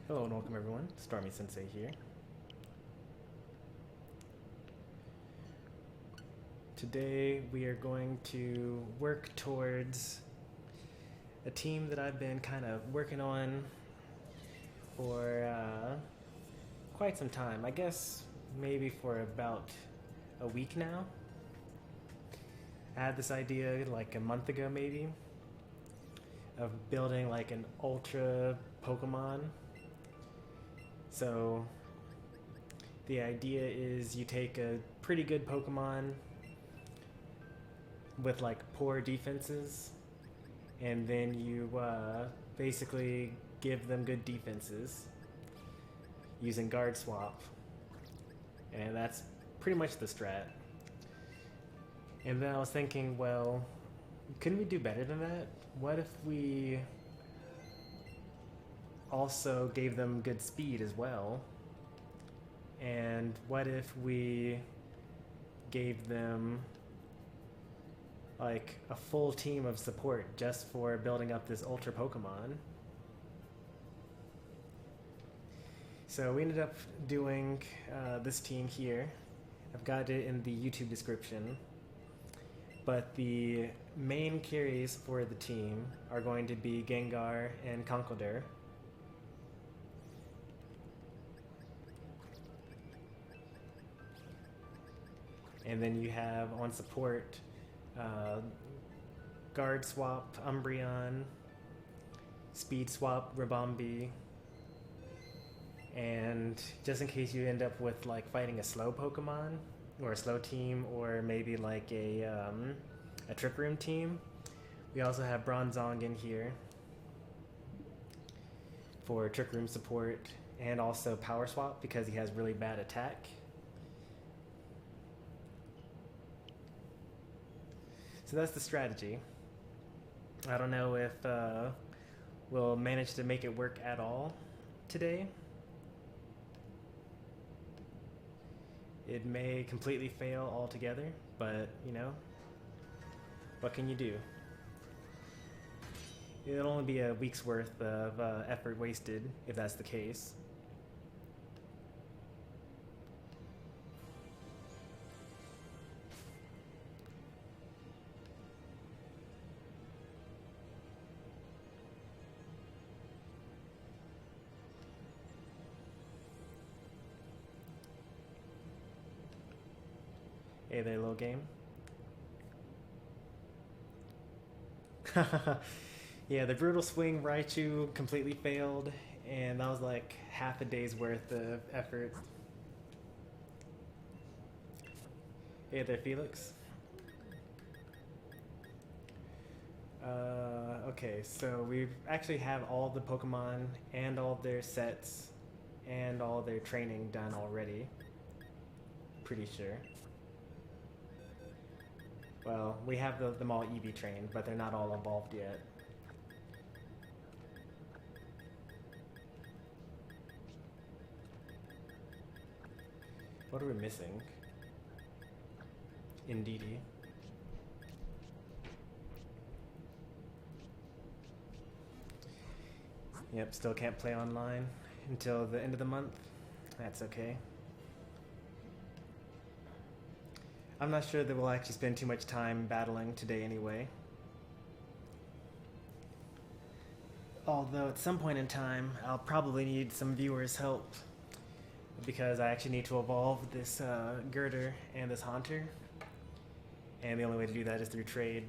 Hello and welcome everyone, Stormy Sensei here. Today we are going to work towards a team that I've been kind of working on for quite some time. I guess maybe for about a week now. I had this idea like a month ago maybe of building like an ultra Pokemon. So the idea is you take a pretty good Pokemon with like poor defenses, and then you basically give them good defenses using guard swap, and that's pretty much the strat. And then I was thinking, well, couldn't we do better than that? What if we also gave them good speed as well? And what if we gave them like a full team of support just for building up this ultra Pokemon? So we ended up doing this team here. I've got it in the YouTube description. But the main carries for the team are going to be Gengar and Conkeldurr. And then you have on support guard swap Umbreon, speed swap Ribombee, and just in case you end up with like fighting a slow Pokemon or a slow team, or maybe like a Trick Room team, we also have Bronzong in here for Trick Room support, and also Power Swap because he has really bad attack. So that's the strategy. I don't know if we'll manage to make it work at all today. It may completely fail altogether, but you know, what can you do? It'll only be a week's worth of effort wasted if that's the case. Hey there, little game. Yeah, the Brutal Swing Raichu completely failed, and that was like half a day's worth of effort. Hey there, Felix. Okay, so we actually have all the Pokemon and all their sets and all their training done already. Pretty sure. Well, we have them all EV trained, but they're not all evolved yet. What are we missing? Indeedee. Yep, still can't play online until the end of the month. That's okay. I'm not sure that we'll actually spend too much time battling today anyway. Although at some point in time, I'll probably need some viewers' help, because I actually need to evolve this Girder and this Haunter, and the only way to do that is through trade.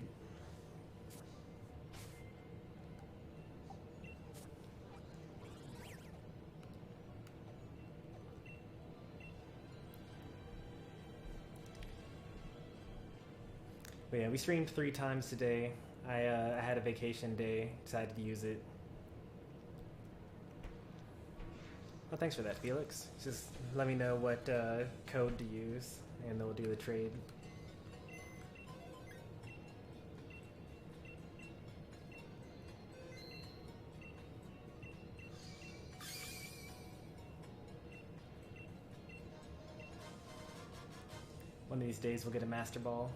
But yeah, we streamed 3 times today. I had a vacation day, decided to use it. Well, thanks for that, Felix. Just let me know what code to use, and then we'll do the trade. One of these days we'll get a Master Ball.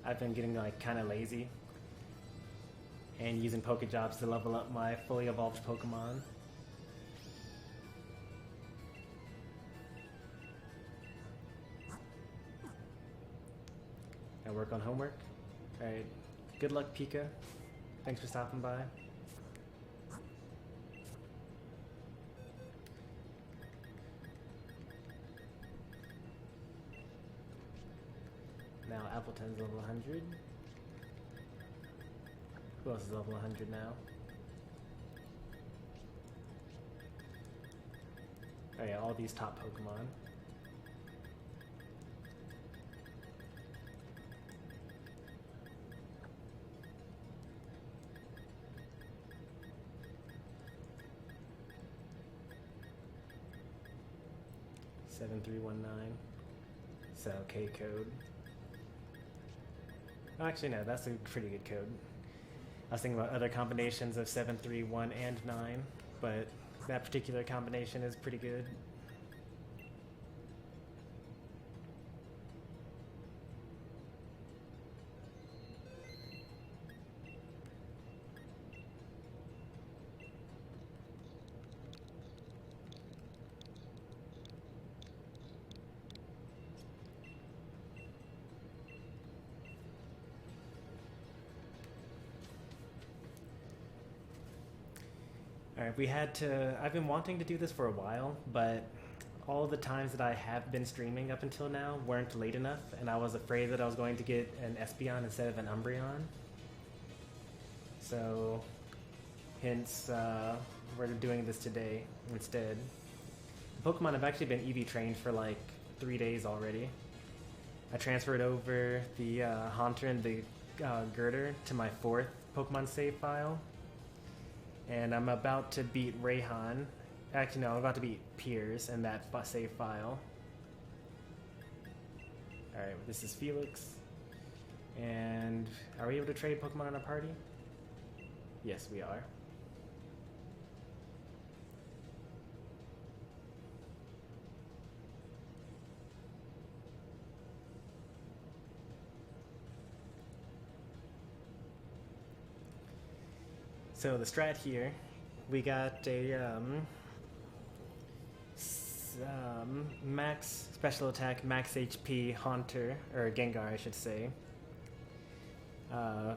I've been getting like kind of lazy and using Pokejobs to level up my fully evolved Pokemon. I work on homework. Alright, good luck, Pika. Thanks for stopping by. Now Appleton's level 100. Who else is level 100 now? Oh yeah, all these top Pokemon. Seven 319. So K code. Oh, actually, no, that's a pretty good code. I was thinking about other combinations of 7, 3, 1, and 9, but that particular combination is pretty good. Alright, I've been wanting to do this for a while, but all the times that I have been streaming up until now weren't late enough, and I was afraid that I was going to get an Espeon instead of an Umbreon. So, hence, we're doing this today instead. Pokemon have actually been EV trained for like 3 days already. I transferred over the Haunter and the Girder to my 4th Pokemon save file. And I'm about to beat Rayhan. Actually, no, I'm about to beat Piers in that save file. Alright, this is Felix. And are we able to trade Pokemon in our party? Yes, we are. So the strat here, we got a max special attack, max HP Haunter, or Gengar I should say.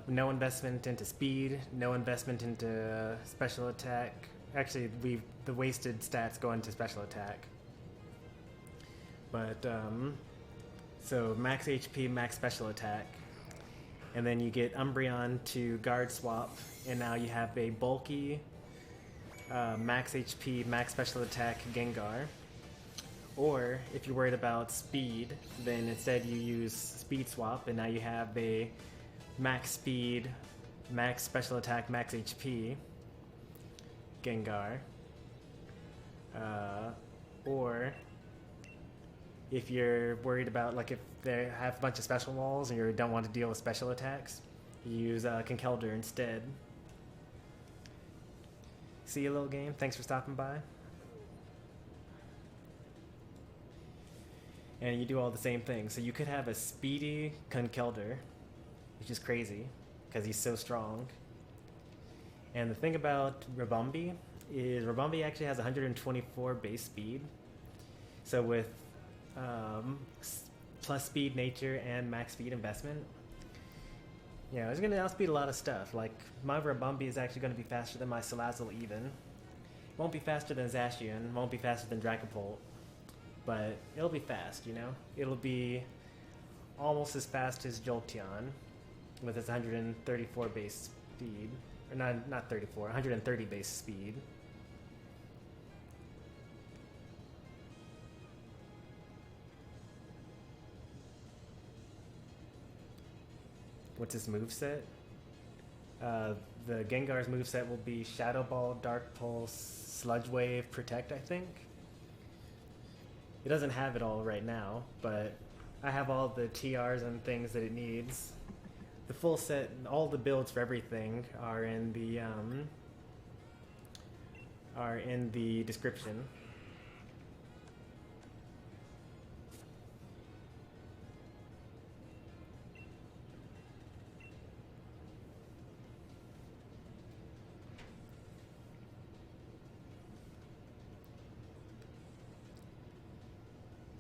No investment into speed, no investment into special attack. Actually, the wasted stats go into special attack. But, so max HP, max special attack. And then you get Umbreon to guard swap, and now you have a bulky, max HP, max special attack Gengar. Or, if you're worried about speed, then instead you use speed swap, and now you have a max speed, max special attack, max HP Gengar. Or, if you're worried about, like, if they have a bunch of special walls and you don't want to deal with special attacks, you use Conkeldurr instead. See you, little game. Thanks for stopping by. And you do all the same things. So you could have a speedy Conkeldurr, which is crazy, because he's so strong. And the thing about Ribombee is Ribombee actually has 124 base speed. So with plus speed nature and max speed investment, yeah, it's going to outspeed a lot of stuff. Like, my Ribombee is actually going to be faster than my Salazzle even. Won't be faster than Zacian, won't be faster than Dragapult, but it'll be fast, you know? It'll be almost as fast as Jolteon with its 134 base speed. Or not 34, 130 base speed. What's his moveset? The Gengar's moveset will be Shadow Ball, Dark Pulse, Sludge Wave, Protect, I think. It doesn't have it all right now, but I have all the TRs and things that it needs. The full set, all the builds for everything are in the description.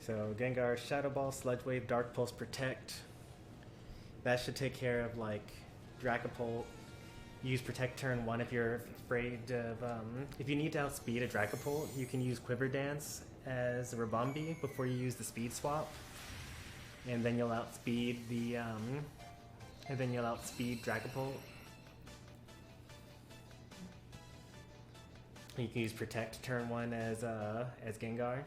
So Gengar, Shadow Ball, Sludge Wave, Dark Pulse, Protect. That should take care of like Dragapult. Use Protect turn 1 if you're afraid of... if you need to outspeed a Dragapult, you can use Quiver Dance as a Ribombee before you use the Speed Swap. And then you'll outspeed the... Dragapult. You can use Protect turn 1 as Gengar.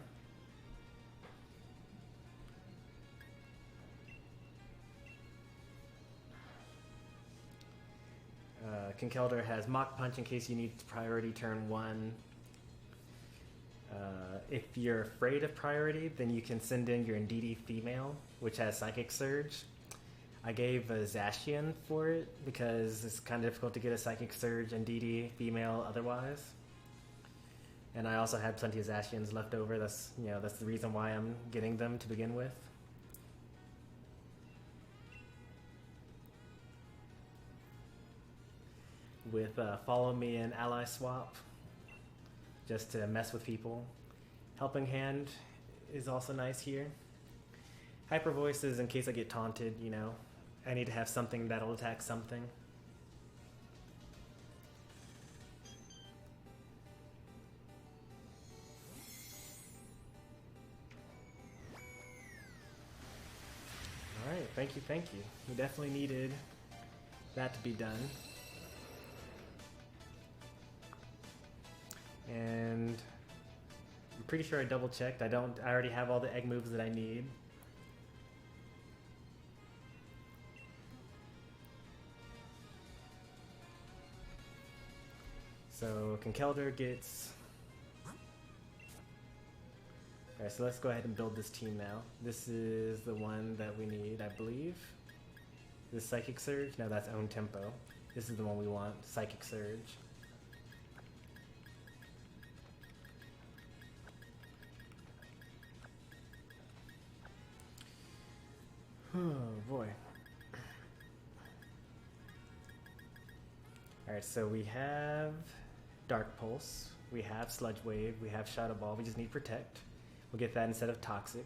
Conkeldurr has Mach Punch in case you need priority turn 1. If you're afraid of priority, then you can send in your Indeedee female, which has Psychic Surge. I gave a Zacian for it because it's kind of difficult to get a Psychic Surge Indeedee female otherwise. And I also had plenty of Zacians left over. That's the reason why I'm getting them to begin with. With Follow Me and Ally Swap, just to mess with people. Helping Hand is also nice here. Hyper Voice is in case I get taunted, I need to have something that'll attack something. Alright, thank you. We definitely needed that to be done. And I'm pretty sure I double checked. I already have all the egg moves that I need. So Conkeldurr gets... Alright, so let's go ahead and build this team now. This is the one that we need, I believe. This Psychic Surge? No, that's Own Tempo. This is the one we want, Psychic Surge. Oh boy. Alright, so we have Dark Pulse, we have Sludge Wave, we have Shadow Ball, we just need Protect. We'll get that instead of Toxic.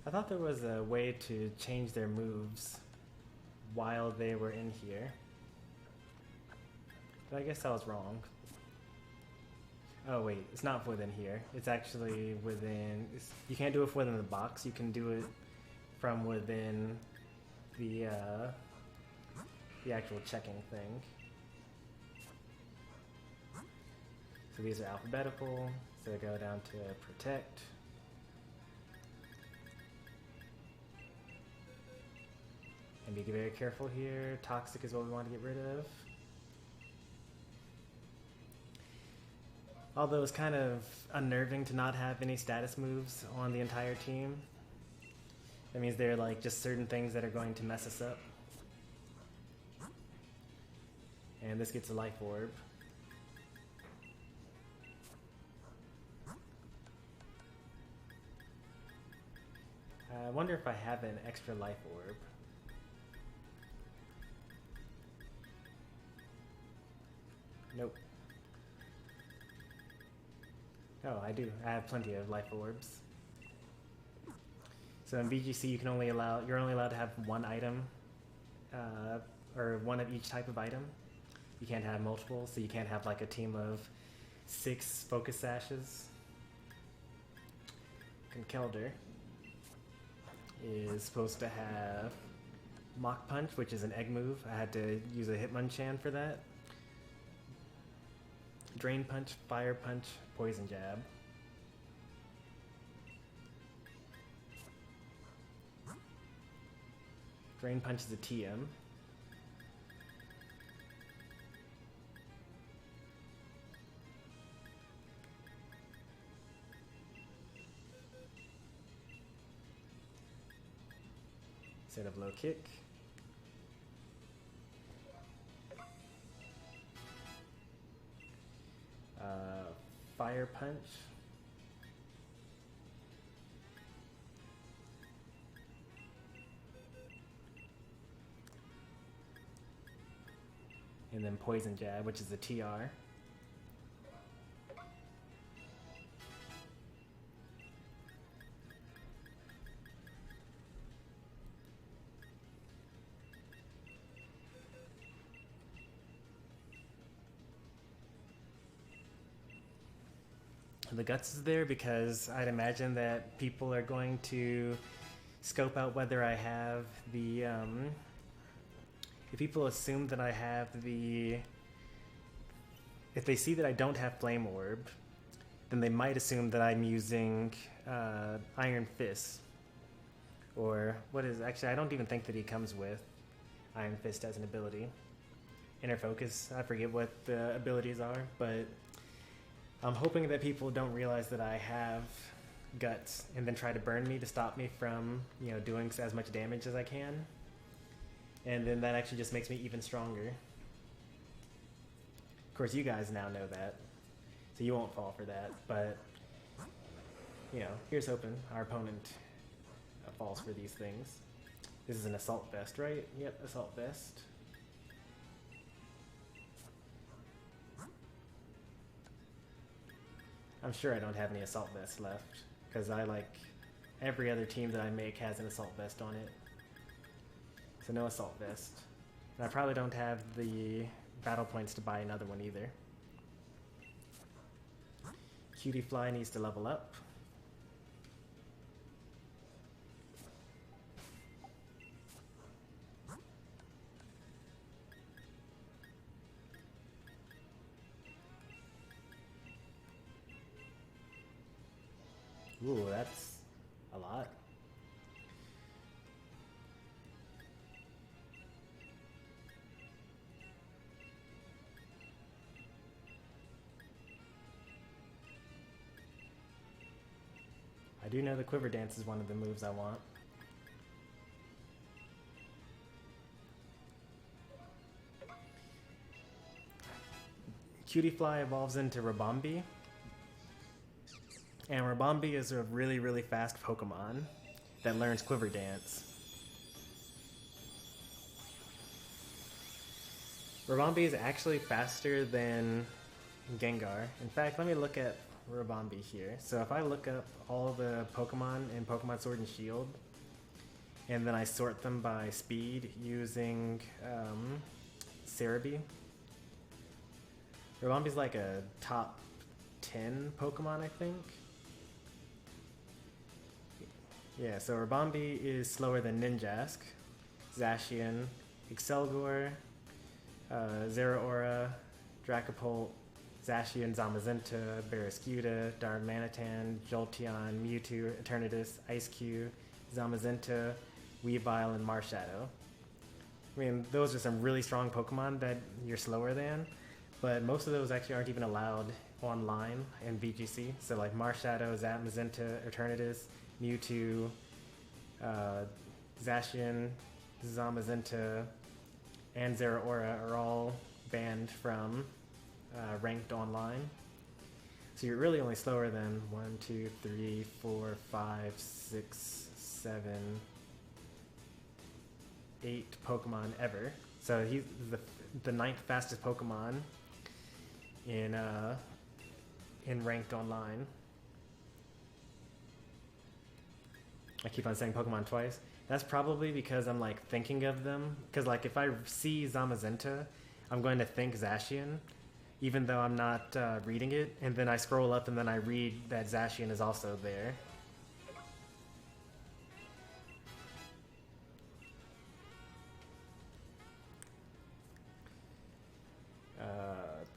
I thought there was a way to change their moves while they were in here. But I guess I was wrong. Oh wait, it's not within here. It's actually within... you can't do it within the box, you can do it from within the actual checking thing. So these are alphabetical, so they go down to Protect. And be very careful here. Toxic is what we want to get rid of. Although it's kind of unnerving to not have any status moves on the entire team. That means there are like just certain things that are going to mess us up. And this gets a Life Orb. I wonder if I have an extra Life Orb. Nope. Oh, I do. I have plenty of Life Orbs. So in VGC, you're only allowed to have one item, or one of each type of item. You can't have multiple, so you can't have like a team of 6 Focus Sashes. Conkeldurr is supposed to have Mach Punch, which is an egg move. I had to use a Hitmonchan for that. Drain Punch, Fire Punch, Poison Jab. Drain Punch is a TM. Set up low kick. Fire Punch. and then Poison Jab, which is a TR. The Guts is there because I'd imagine that people are going to scope out whether I have the, if people assume that I have the, if they see that I don't have Flame Orb, then they might assume that I'm using Iron Fist. Or what is, actually I don't even think that he comes with Iron Fist as an ability. Inner Focus, I forget what the abilities are, but I'm hoping that people don't realize that I have Guts and then try to burn me to stop me from, you know, doing as much damage as I can. And then that actually just makes me even stronger. Of course, you guys now know that, so you won't fall for that, but, you know, here's hoping our opponent falls for these things. This is an Assault Vest, right? Yep, Assault Vest. I'm sure I don't have any Assault Vests left, because I, like, every other team that I make has an Assault Vest on it. So no Assault Vest. And I probably don't have the battle points to buy another one either. Cutie Fly needs to level up. Ooh, that's a lot. I do know the Quiver Dance is one of the moves I want. Cutie Fly evolves into Ribombee. And Ribombee is a really, really fast Pokemon that learns Quiver Dance. Ribombee is actually faster than Gengar. In fact, let me look at Ribombee here. So if I look up all the Pokemon in Pokemon Sword and Shield, and then I sort them by speed using Cerebi, Ribombee's like a top 10 Pokemon, I think. Yeah, so Ribombee is slower than Ninjask, Zacian, Excelgor, Zeraora, Dracopult, Zacian, Zamazenta, Barraskewda, Darmanitan, Jolteon, Mewtwo, Eternatus, Ice-Cube, Zamazenta, Weavile, and Marshadow. I mean, those are some really strong Pokemon that you're slower than, but most of those actually aren't even allowed online in VGC. So like Marshadow, Zamazenta, Eternatus, Mewtwo, Zacian, Zamazenta, and Zeraora are all banned from ranked online. So you're really only slower than 1, 2, 3, 4, 5, 6, 7, 8 Pokemon ever. So he's the 9th fastest Pokemon in ranked online. I keep on saying Pokemon twice. That's probably because I'm like thinking of them. Because like if I see Zamazenta, I'm going to think Zacian, even though I'm not reading it. And then I scroll up and then I read that Zacian is also there.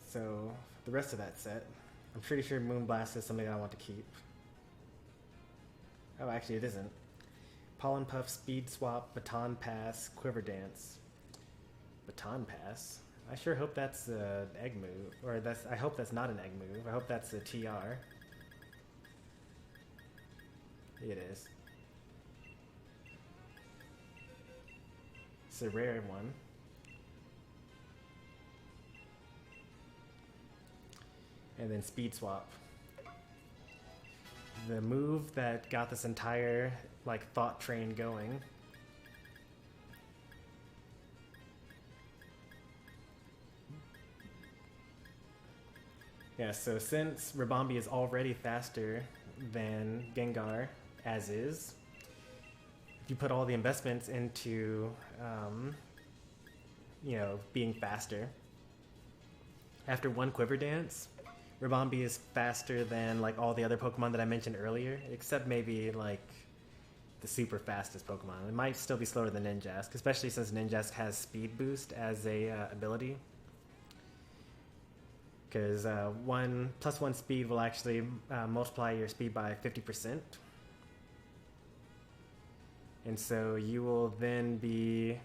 So the rest of that set, I'm pretty sure Moonblast is something I want to keep. Oh, actually it isn't. Pollen Puff, Speed Swap, Baton Pass, Quiver Dance. Baton Pass? I sure hope that's an egg move. Or I hope that's not an egg move. I hope that's a TR. It is. It's a rare one. And then Speed Swap. The move that got this entire like thought train going. Yeah, so since Ribombee is already faster than Gengar, as is, if you put all the investments into, being faster, after one Quiver Dance, Ribombee is faster than like all the other Pokemon that I mentioned earlier, except maybe like the super fastest Pokemon. It might still be slower than Ninjask, especially since Ninjask has Speed Boost as a ability. Because +1 speed will actually multiply your speed by 50%. And so you will then be,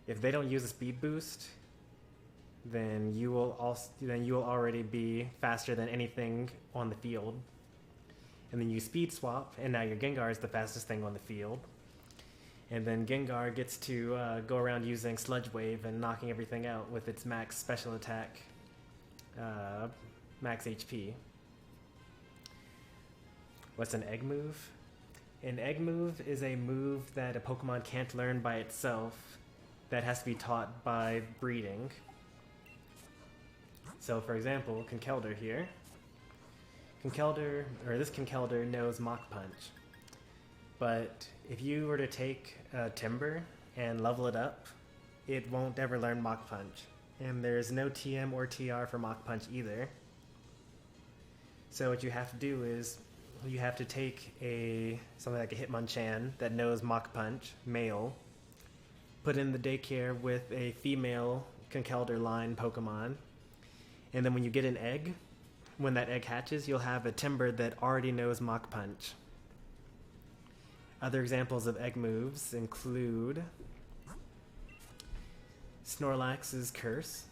if they don't use a speed boost, then you will already be faster than anything on the field. And then you speed swap, and now your Gengar is the fastest thing on the field. And then Gengar gets to go around using Sludge Wave and knocking everything out with its max special attack, max HP. What's an egg move? An egg move is a move that a Pokemon can't learn by itself that has to be taught by breeding. So for example, Conkeldurr here. This Conkeldurr knows Mach Punch. But if you were to take Timber and level it up, it won't ever learn Mach Punch. And there's no TM or TR for Mach Punch either. So what you have to do is, you have to take something like a Hitmonchan that knows Mach Punch, male, put in the daycare with a female Conkeldurr line Pokemon, and then when you get an egg, when that egg hatches, you'll have a Timber that already knows Mach Punch. Other examples of egg moves include Snorlax's Curse.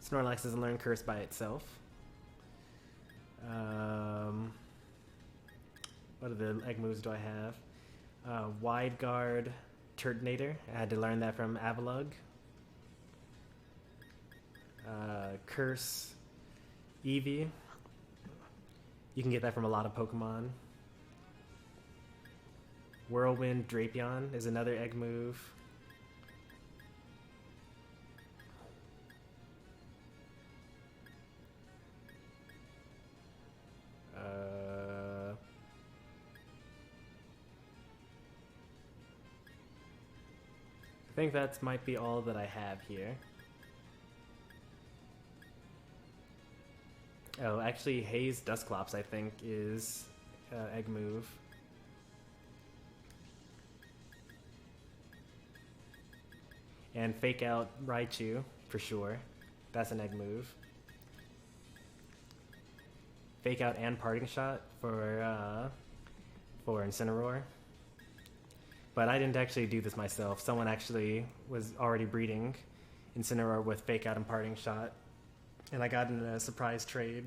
Snorlax doesn't learn Curse by itself. What other egg moves do I have? Wide Guard Turtonator. I had to learn that from Avalugg. Curse Eevee. You can get that from a lot of Pokemon. Whirlwind Drapion is another egg move. I think that might be all that I have here. Oh, actually, Haze Dusclops, I think, is egg move. And Fake Out Raichu, for sure. That's an egg move. Fake Out and Parting Shot for Incineroar. But I didn't actually do this myself. Someone actually was already breeding Incineroar with Fake Out and Parting Shot. And I got in a surprise trade.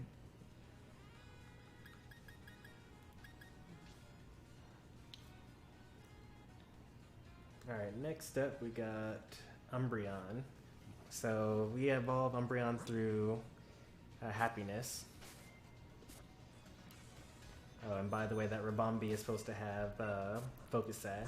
Alright, next up we got Umbreon. So we evolve Umbreon through Happiness. Oh, and by the way, that Ribombee is supposed to have Focus Sash.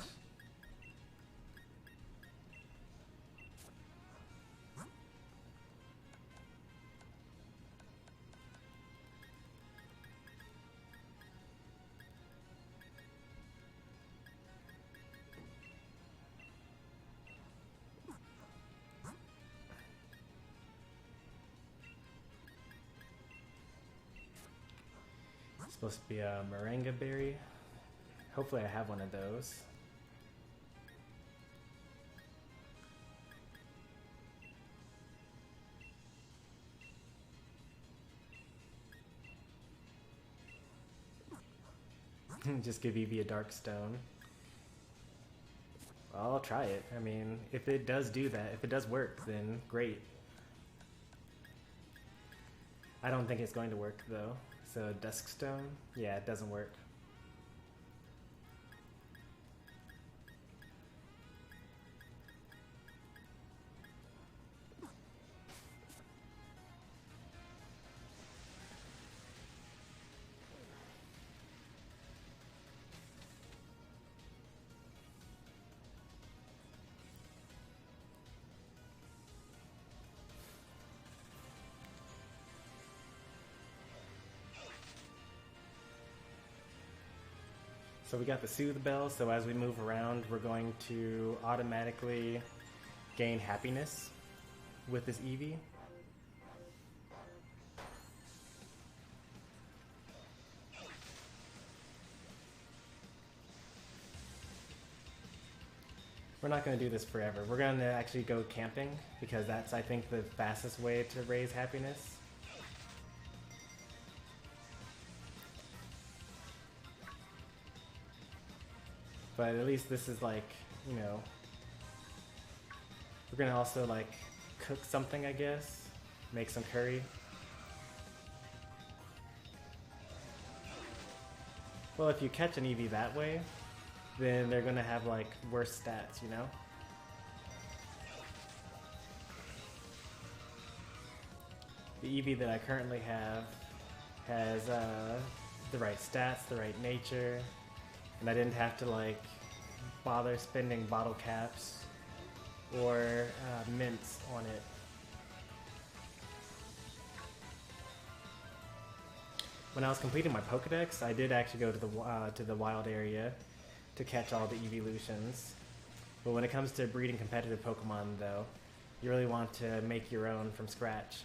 Supposed to be a Maranga berry. Hopefully I have one of those. Just give Eevee a Dark Stone. Well, I'll try it. I mean, if it does do that, if it does work, then great. I don't think it's going to work though. So Dusk Stone? Yeah, it doesn't work. So we got the Soothe Bell, so as we move around, we're going to automatically gain happiness with this Eevee. We're not going to do this forever. We're going to actually go camping, because that's, I think, the fastest way to raise happiness. But at least this is like, you know, we're gonna also like cook something, I guess. Make some curry. Well, if you catch an Eevee that way, then they're gonna have like worse stats, you know? The Eevee that I currently have has the right stats, the right nature, and I didn't have to like bother spending bottle caps or mints on it. When I was completing my Pokedex, I did actually go to the wild area to catch all the evolutions. But when it comes to breeding competitive Pokemon, though, you really want to make your own from scratch.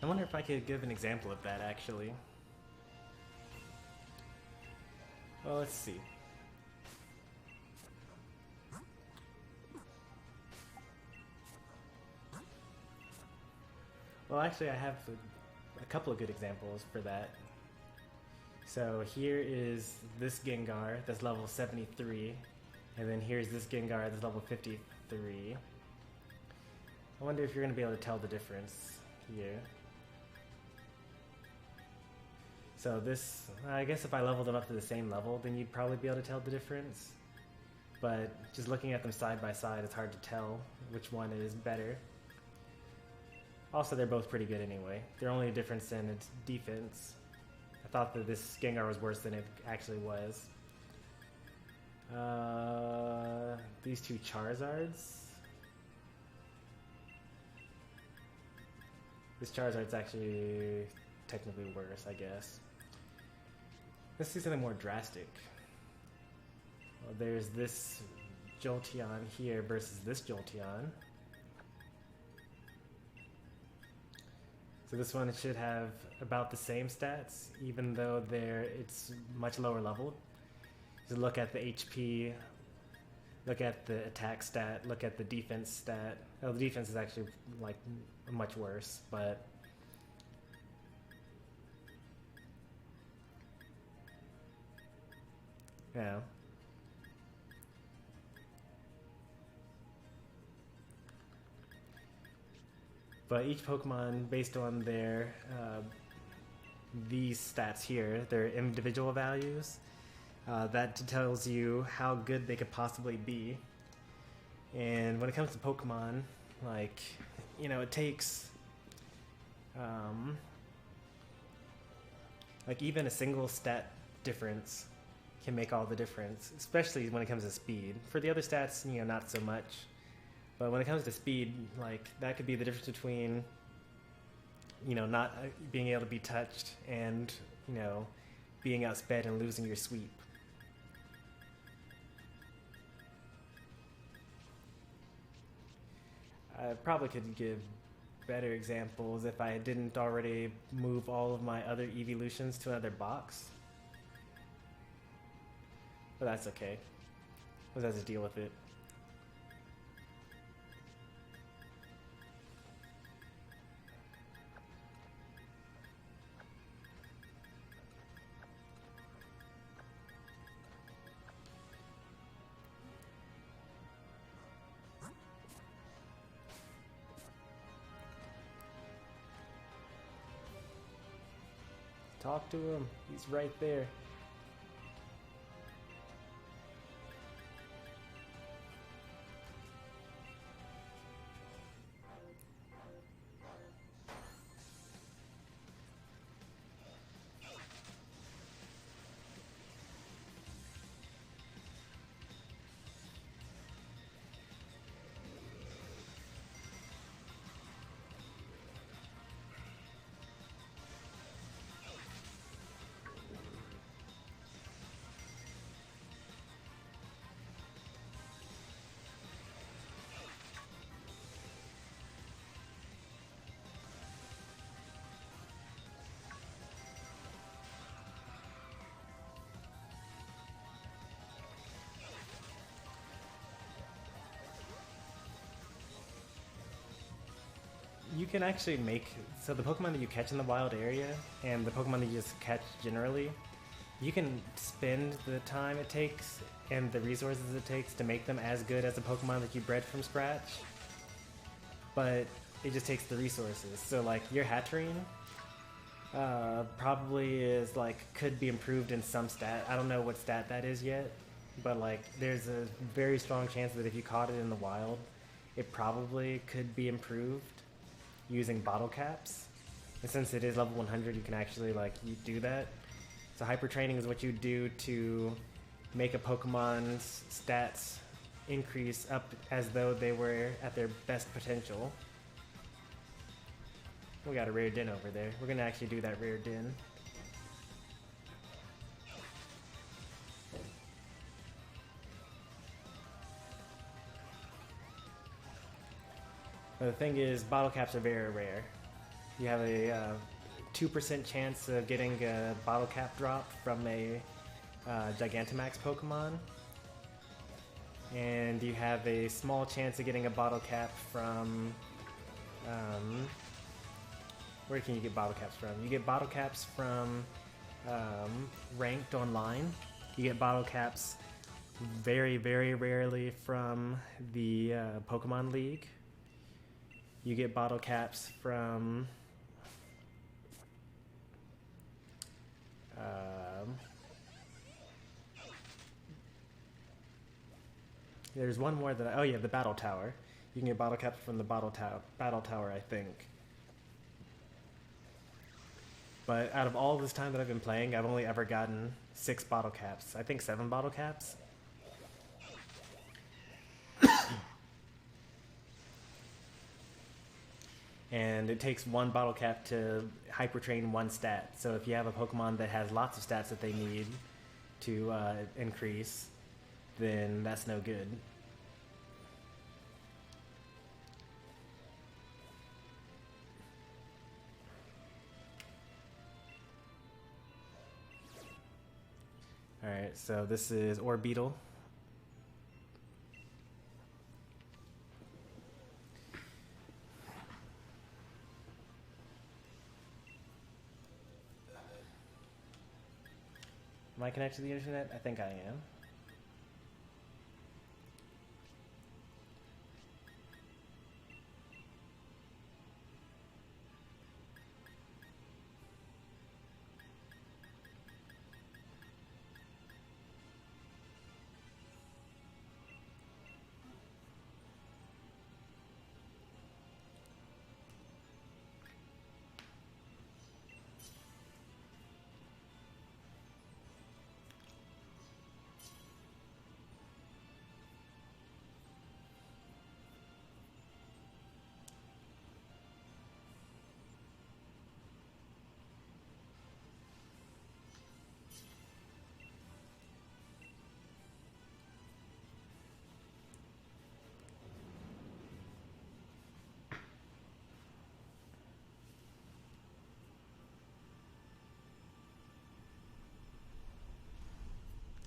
I wonder if I could give an example of that, actually. Well, let's see. Well, actually, I have a couple of good examples for that. So here is this Gengar that's level 73, and then here's this Gengar that's level 53. I wonder if you're going to be able to tell the difference here. So this, I guess if I leveled them up to the same level, then you'd probably be able to tell the difference. But just looking at them side by side, it's hard to tell which one is better. Also, they're both pretty good anyway. They're only a difference in its defense. I thought that this Gengar was worse than it actually was. These two Charizards. This Charizard's actually technically worse, I guess. Let's see something more drastic. Well, there's this Jolteon here versus this Jolteon. So this one should have about the same stats, even though it's much lower leveled. Just look at the HP, look at the attack stat, look at the defense stat. Oh, the defense is actually like much worse, but yeah. But each Pokemon, based on their these stats here, their individual values, that tells you how good they could possibly be. And when it comes to Pokemon, like, you know, it takes like even a single stat difference can make all the difference, especially when it comes to speed. For the other stats, you know, not so much. But when it comes to speed, like, that could be the difference between, you know, not being able to be touched and, you know, being outsped and losing your sweep. I probably could give better examples if I didn't already move all of my other evolutions to another box. But that's okay. We'll have to deal with it. Talk to him. He's right there. you can actually make, so the Pokemon that you catch in the wild area and the Pokemon that you just catch generally, you can spend the time it takes and the resources it takes to make them as good as a Pokemon that you bred from scratch, but it just takes the resources. So like your Hatterene probably is like, could be improved in some stat. I don't know what stat that is yet, but like there's a very strong chance that if you caught it in the wild, it probably could be improved using bottle caps. And since it is level 100, you can actually like you do that. So hyper training is what you do to make a Pokemon's stats increase up as though they were at their best potential. We got a rare din over there. We're gonna actually do that rare din. But the thing is, bottle caps are very rare. You have a 2% chance of getting a bottle cap drop from a Gigantamax Pokemon. And you have a small chance of getting a bottle cap from... where can you get bottle caps from? You get bottle caps from ranked online. You get bottle caps very, very rarely from the Pokemon League. You get bottle caps from there's one more that oh yeah, the Battle Tower. You can get bottle caps from the Battle Tower, I think. But out of all this time that I've been playing, I've only ever gotten 6 bottle caps. I think 7 bottle caps. And it takes 1 bottle cap to hyper train 1 stat. So if you have a Pokemon that has lots of stats that they need to increase, then that's no good. Alright, so this is Orbeetle. Am I connected to the internet? I think I am.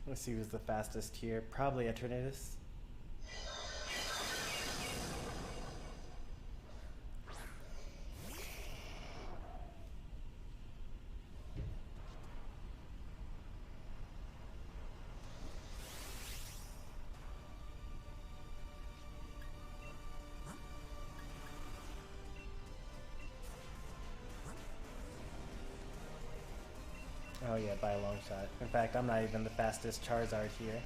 Let's see who's the fastest here. Probably Eternatus. Oh yeah, by a long shot. In fact, I'm not even the fastest Charizard here.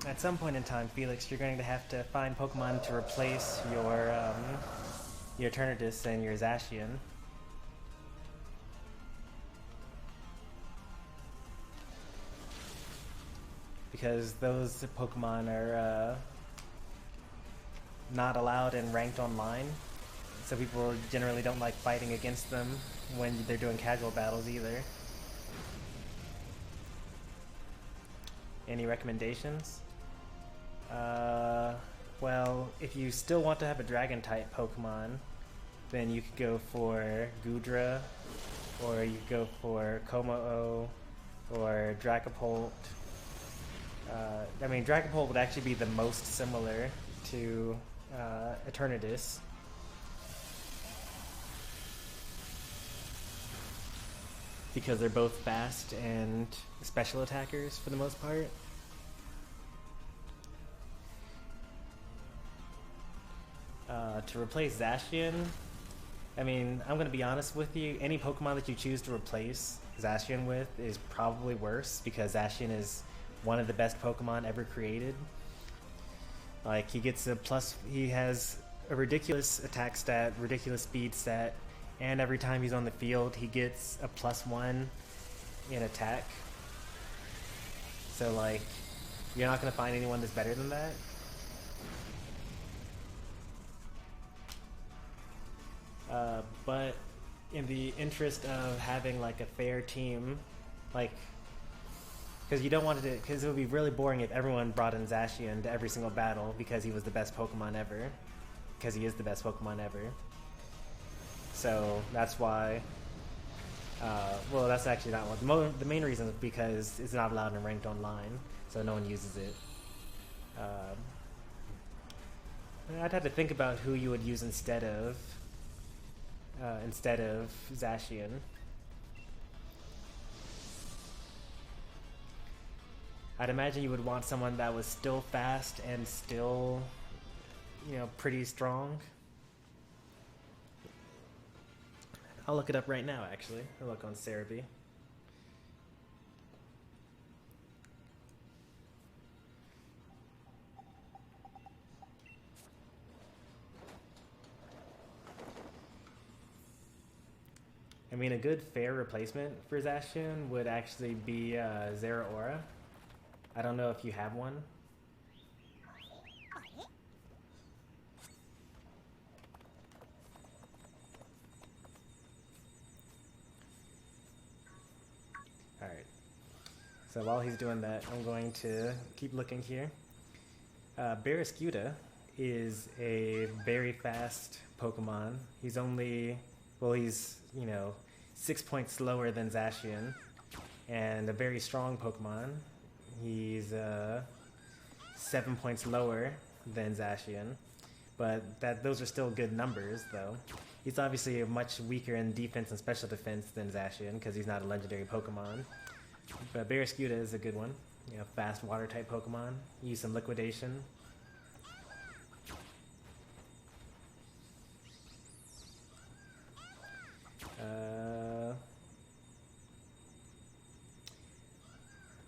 At some point in time, Felix, you're going to have to find Pokemon to replace your Eternatus and your Zacian. Because those Pokemon are not allowed in ranked online, so people generally don't like fighting against them when they're doing casual battles either. Any recommendations? Well, if you still want to have a dragon-type Pokemon, then you could go for Goodra, or you could go for Kommo-o, or Dragapult. I mean, Dragapult would actually be the most similar to Eternatus. Because they're both fast and special attackers for the most part. To replace Zacian, I mean, I'm going to be honest with you, any Pokemon that you choose to replace Zacian with is probably worse, because Zacian is one of the best Pokemon ever created. Like, he has a ridiculous attack stat, ridiculous speed stat, and every time he's on the field, he gets a +1 in attack. So, like, you're not going to find anyone that's better than that. But in the interest of having, like, a fair team, like, because you don't want to, because it would be really boring if everyone brought in Zacian to every single battle because he was the best Pokemon ever. Because he is the best Pokemon ever. So that's why, well, that's actually not one. The main reason is because it's not allowed in ranked online, so no one uses it. I'd have to think about who you would use instead of Zacian. I'd imagine you would want someone that was still fast and still, you know, pretty strong. I'll look it up right now, actually. I'll look on Cerebi. I mean, a good fair replacement for Zacian would actually be Zeraora. I don't know if you have one. Alright. So while he's doing that, I'm going to keep looking here. Barraskewda is a very fast Pokemon. He's only, well, he's, you know, 6 points slower than Zacian, and a very strong Pokemon. He's 7 points lower than Zacian, but those are still good numbers, though. He's obviously much weaker in defense and special defense than Zacian, because he's not a legendary Pokemon. But Barraskewda is a good one. You know, fast water-type Pokemon. Use some Liquidation.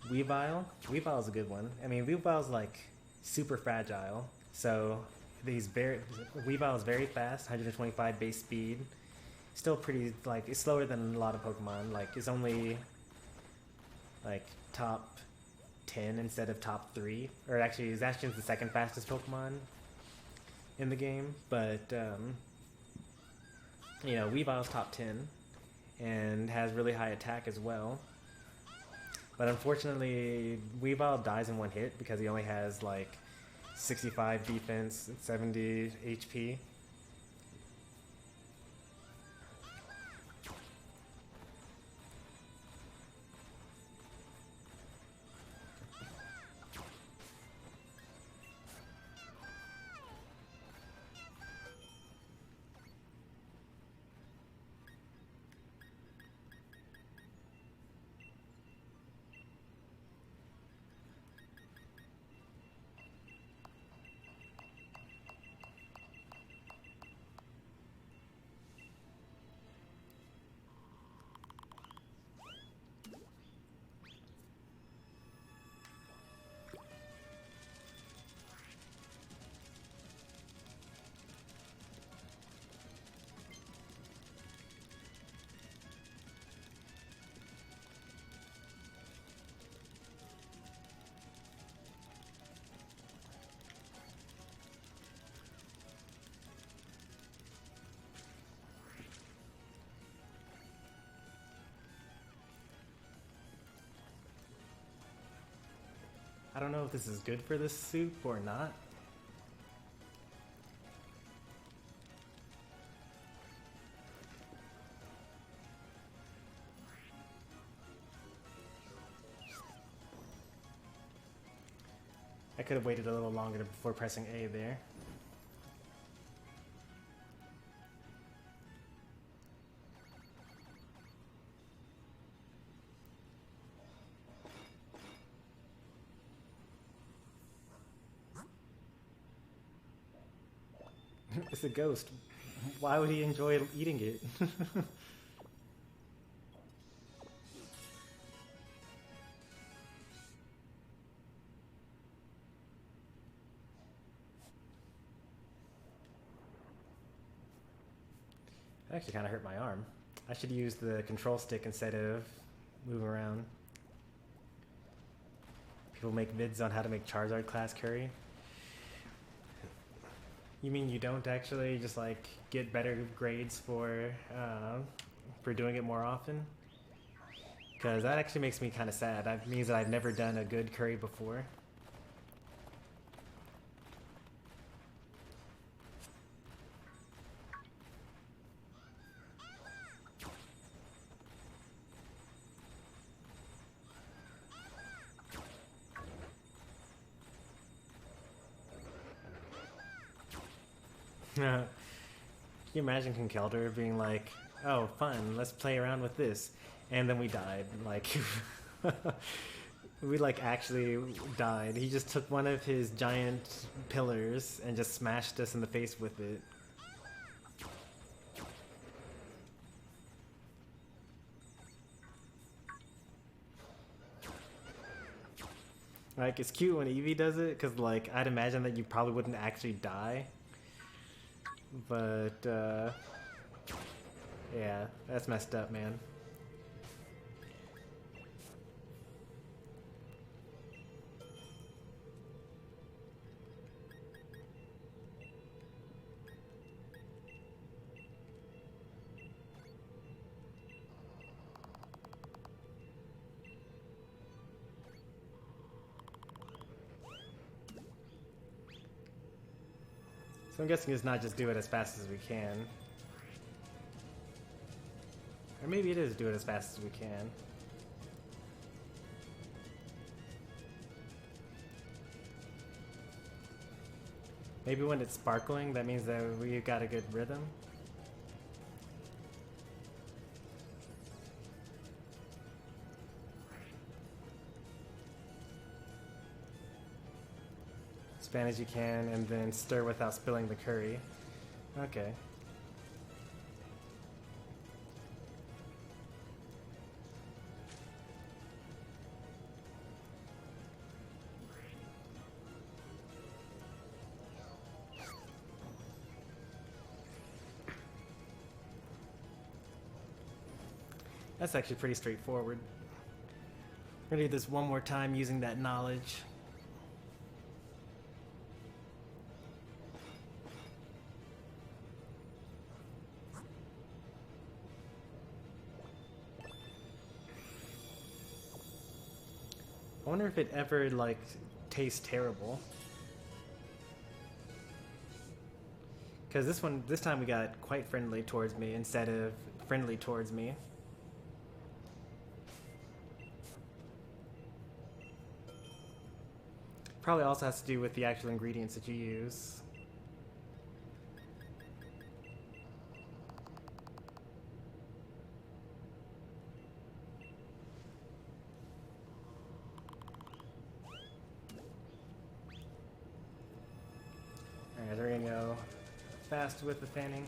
Weavile. Weavile's a good one. I mean, Weavile's like super fragile, so Weavile is very fast, 125 base speed. Still pretty, like, it's slower than a lot of Pokemon. Like, it's only like top 10 instead of top 3. Or actually, Zacian's the second fastest Pokemon in the game, but you know, Weavile's top 10 and has really high attack as well. But unfortunately, Weavile dies in one hit because he only has like 65 defense and 70 HP. I don't know if this is good for this soup or not. I could have waited a little longer before pressing A there. It's a ghost. Why would he enjoy eating it? That actually kind of hurt my arm. I should use the control stick instead of moving around. People make vids on how to make Charizard class curry. You mean you don't actually just like get better grades for doing it more often? Because that actually makes me kind of sad. That means that I've never done a good curry before. Can you imagine Conkeldurr being like, oh, fun, let's play around with this. And then we died. Like, we like actually died. He just took one of his giant pillars and just smashed us in the face with it. Like, it's cute when Eevee does it, because, like, I'd imagine that you probably wouldn't actually die. But, yeah, that's messed up, man. So I'm guessing it's not just do it as fast as we can. Or maybe it is do it as fast as we can. Maybe when it's sparkling, that means that we got a good rhythm. Span as you can, and then stir without spilling the curry. Okay. That's actually pretty straightforward. We're gonna do this one more time using that knowledge. I wonder if it ever, like, tastes terrible. Because this time we got quite friendly towards me instead of friendly towards me. Probably also has to do with the actual ingredients that you use. Alright, we're gonna go fast with the fanning.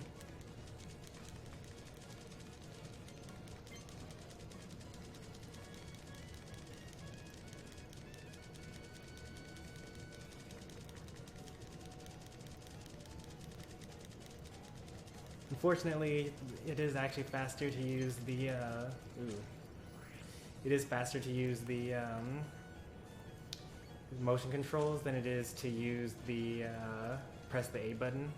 Unfortunately, it is actually faster to use the, it is faster to use the, motion controls than it is to use the, press the A button.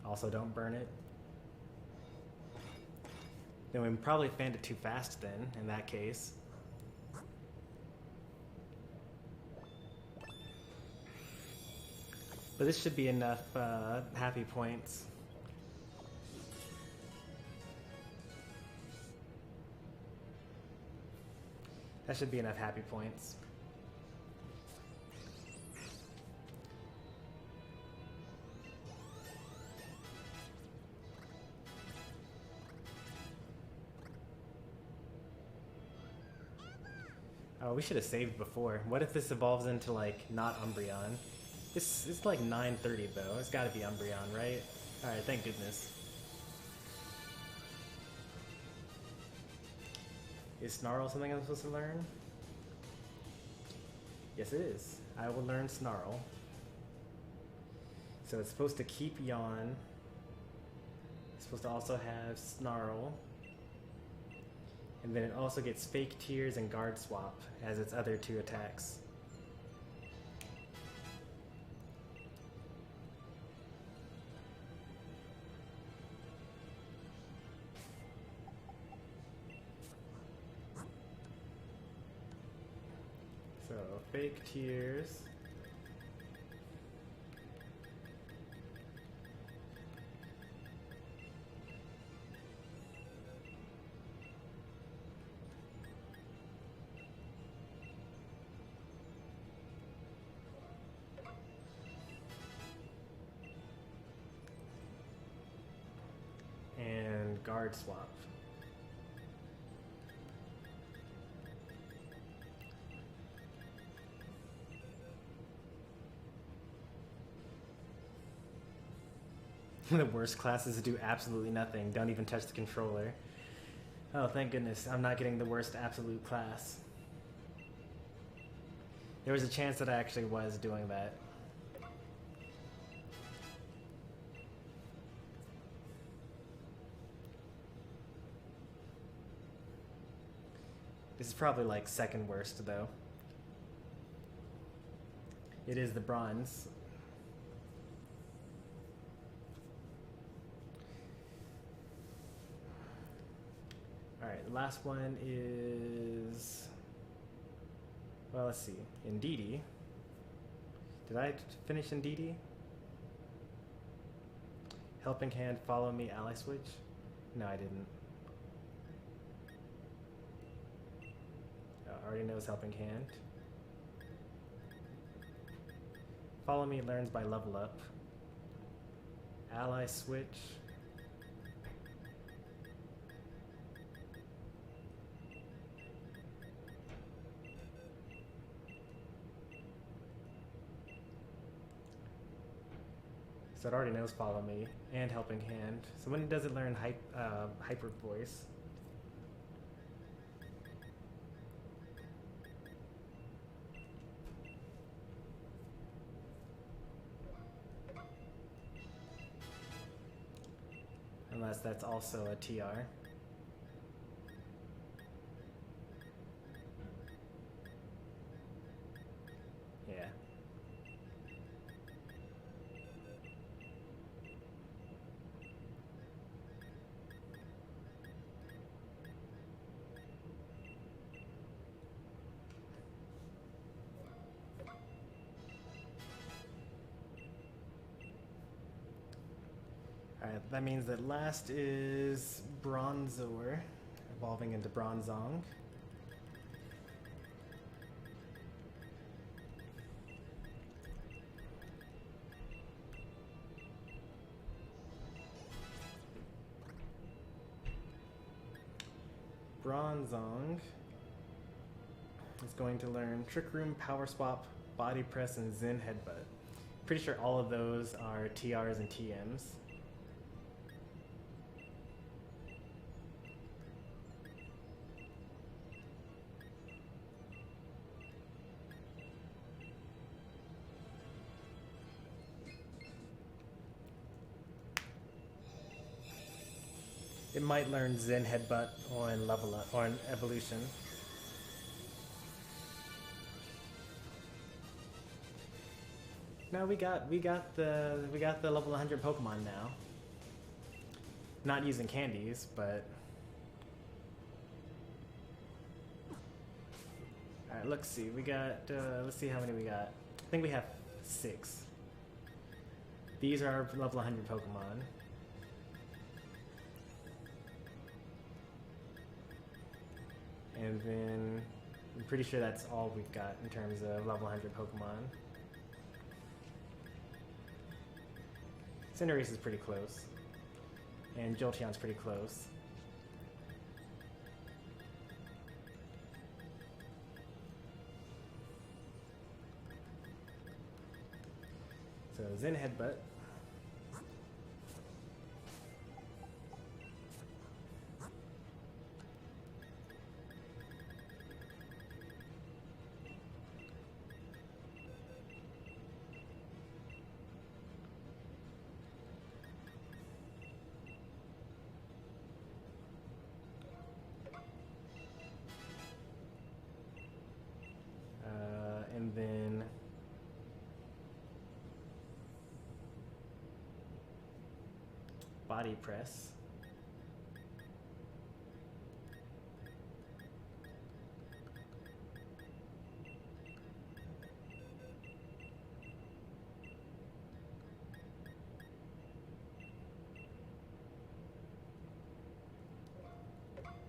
Also, don't burn it. Then we probably fanned it too fast then, in that case. But this should be enough happy points. That should be enough happy points. Oh, we should have saved before. What if this evolves into, like, not Umbreon? It's like 9:30 though. It's gotta be Umbreon, right? Alright, thank goodness. Is Snarl something I'm supposed to learn? Yes, it is. I will learn Snarl. So it's supposed to keep Yawn. It's supposed to also have Snarl. And then it also gets Fake Tears and Guard Swap as its other two attacks. So, Fake Tears. And Guard Swap. The worst classes do absolutely nothing. Don't even touch the controller. Oh, thank goodness. I'm not getting the worst absolute class. There was a chance that I actually was doing that. This is probably like second worst though. It is the bronze. Alright, the last one is... Well, let's see. Indeedee. Did I finish Indeedee? Helping Hand, Follow Me, Ally Switch? No, I didn't. Already knows Helping Hand. Follow Me learns by level up. Ally Switch. So it already knows Follow Me and Helping Hand. So when does it learn Hyper Voice? Unless that's also a TR. Yeah. Alright, that means that last is Bronzor, evolving into Bronzong. Bronzong is going to learn Trick Room, Power Swap, Body Press, and Zen Headbutt. Pretty sure all of those are TRs and TMs. It might learn Zen Headbutt on level up or an evolution. No, we got the level 100 Pokemon now. Not using candies, but... Alright, let's see. We got, let's see how many we got. I think we have 6. These are our level 100 Pokemon. And then I'm pretty sure that's all we've got in terms of level 100 Pokemon. Cinderace is pretty close. And Jolteon's pretty close. So Zen Headbutt. And then Body Press.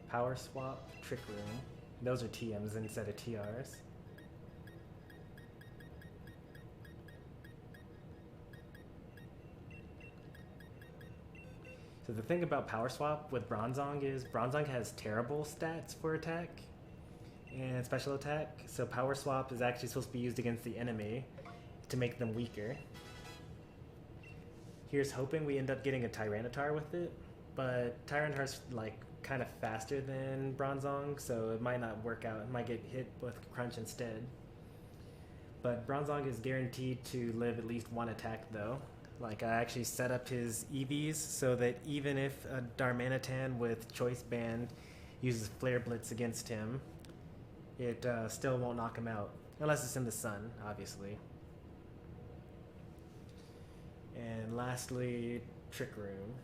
Power Swap, Trick Room. Those are TMs instead of TRs. So the thing about Power Swap with Bronzong is Bronzong has terrible stats for attack and special attack, so Power Swap is actually supposed to be used against the enemy to make them weaker. Here's hoping we end up getting a Tyranitar with it, but Tyranitar's like kind of faster than Bronzong, so it might not work out. It might get hit with Crunch instead. But Bronzong is guaranteed to live at least one attack though. Like, I actually set up his EVs so that even if a Darmanitan with Choice Band uses Flare Blitz against him, it still won't knock him out. Unless it's in the sun, obviously. And lastly, Trick Room.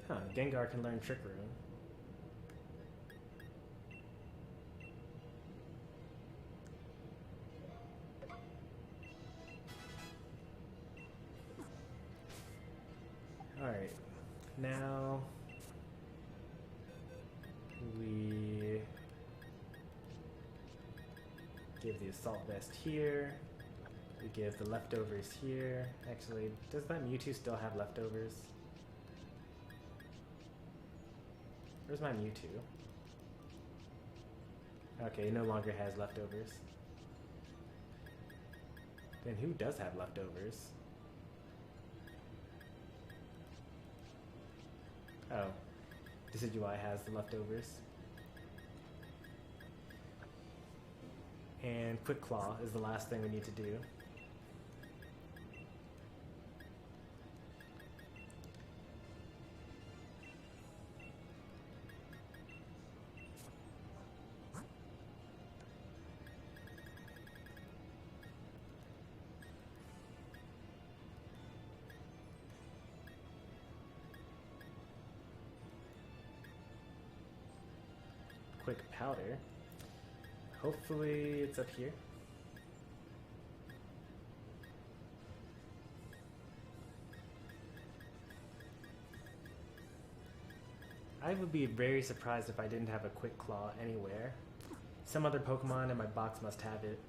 Huh, Gengar can learn Trick Room. Alright, now we give the Assault Vest here, we give the leftovers here. Actually, does that Mewtwo still have leftovers? Where's my Mewtwo? Okay, it no longer has leftovers. Then who does have leftovers? Oh, Decidueye has the leftovers. And Quick Claw is the last thing we need to do. Quick Powder. Hopefully it's up here. I would be very surprised if I didn't have a Quick Claw anywhere. Some other Pokemon in my box must have it.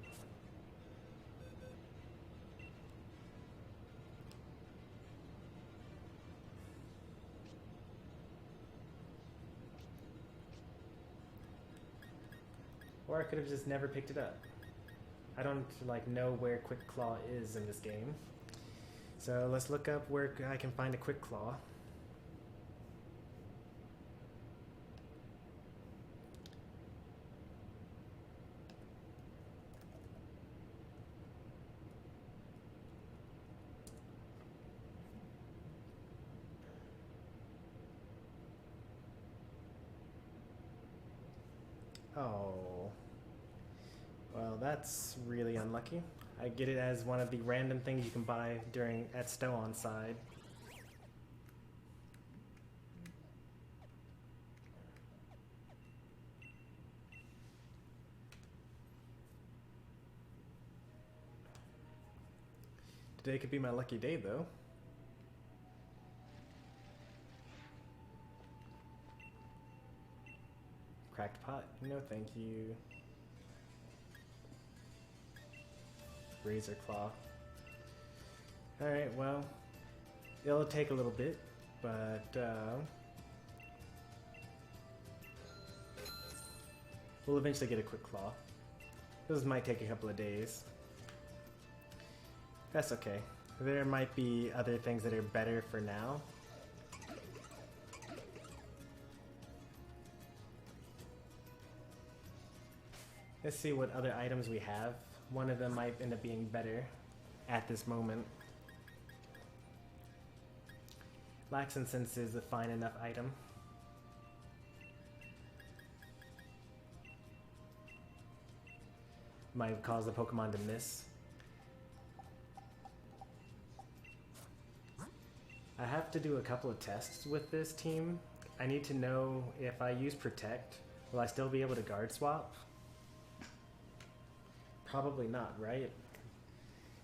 Or I could have just never picked it up. I don't know where Quick Claw is in this game. So let's look up where I can find a Quick Claw. Oh. Well, Well, that's really unlucky. I get it as one of the random things you can buy at Stow on side. Today could be my lucky day, though. Cracked pot. No, thank you. Razor Claw. Alright, well, it'll take a little bit, but we'll eventually get a quick claw. This might take a couple of days. That's okay. There might be other things that are better for now. Let's see what other items we have. One of them might end up being better at this moment. Lax and Sense is a fine enough item. Might cause the Pokemon to miss. I have to do a couple of tests with this team. I need to know if I use Protect, will I still be able to Guard Swap? Probably not, right?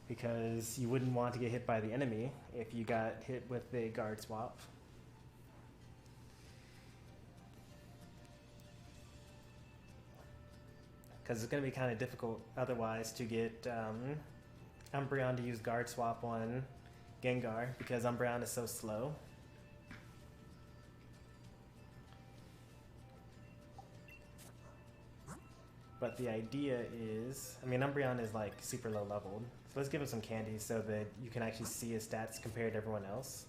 Because you wouldn't want to get hit by the enemy if you got hit with a Guard Swap. Because it's going to be kind of difficult otherwise to get Umbreon to use Guard Swap on Gengar because Umbreon is so slow. But the idea is, I mean, Umbreon is like super low leveled. So let's give him some candy so that you can actually see his stats compared to everyone else.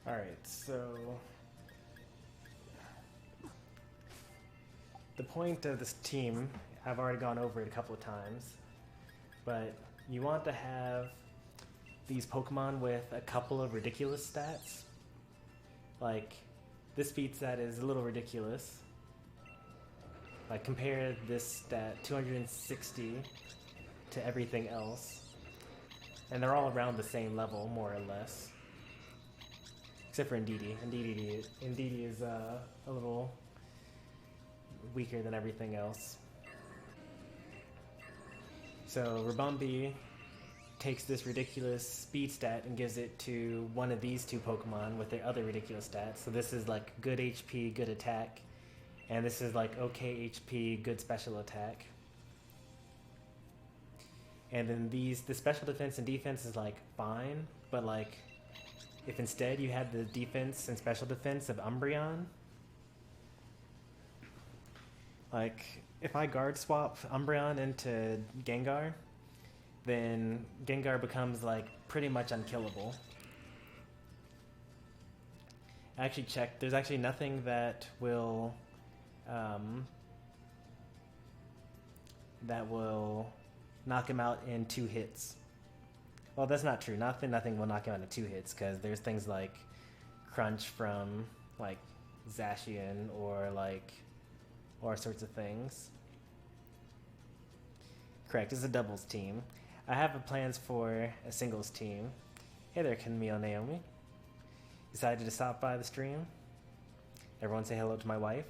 Alright, so the point of this team, I've already gone over it a couple of times, but you want to have these Pokemon with a couple of ridiculous stats. Like, this speed stat is a little ridiculous. Like, compare this stat, 260, to everything else. And they're all around the same level, more or less. Except for Indeedee. Indeedee is a little weaker than everything else. So Ribombee takes this ridiculous speed stat and gives it to one of these two Pokemon with their other ridiculous stats. So this is like good HP, good attack. And this is like okay HP, good special attack. And then the special defense and defense is like fine, but like if instead you had the defense and special defense of Umbreon, like if I Guard Swap Umbreon into Gengar, then Gengar becomes like pretty much unkillable. I actually checked, there's actually nothing that will knock him out in 2 hits. Well, that's not true. Nothing will knock him out in 2 hits, because there's things like Crunch from like Zacian or sorts of things. Correct, it's a doubles team. I have plans for a singles team. Hey there, Camille Naomi. Decided to stop by the stream. Everyone say hello to my wife.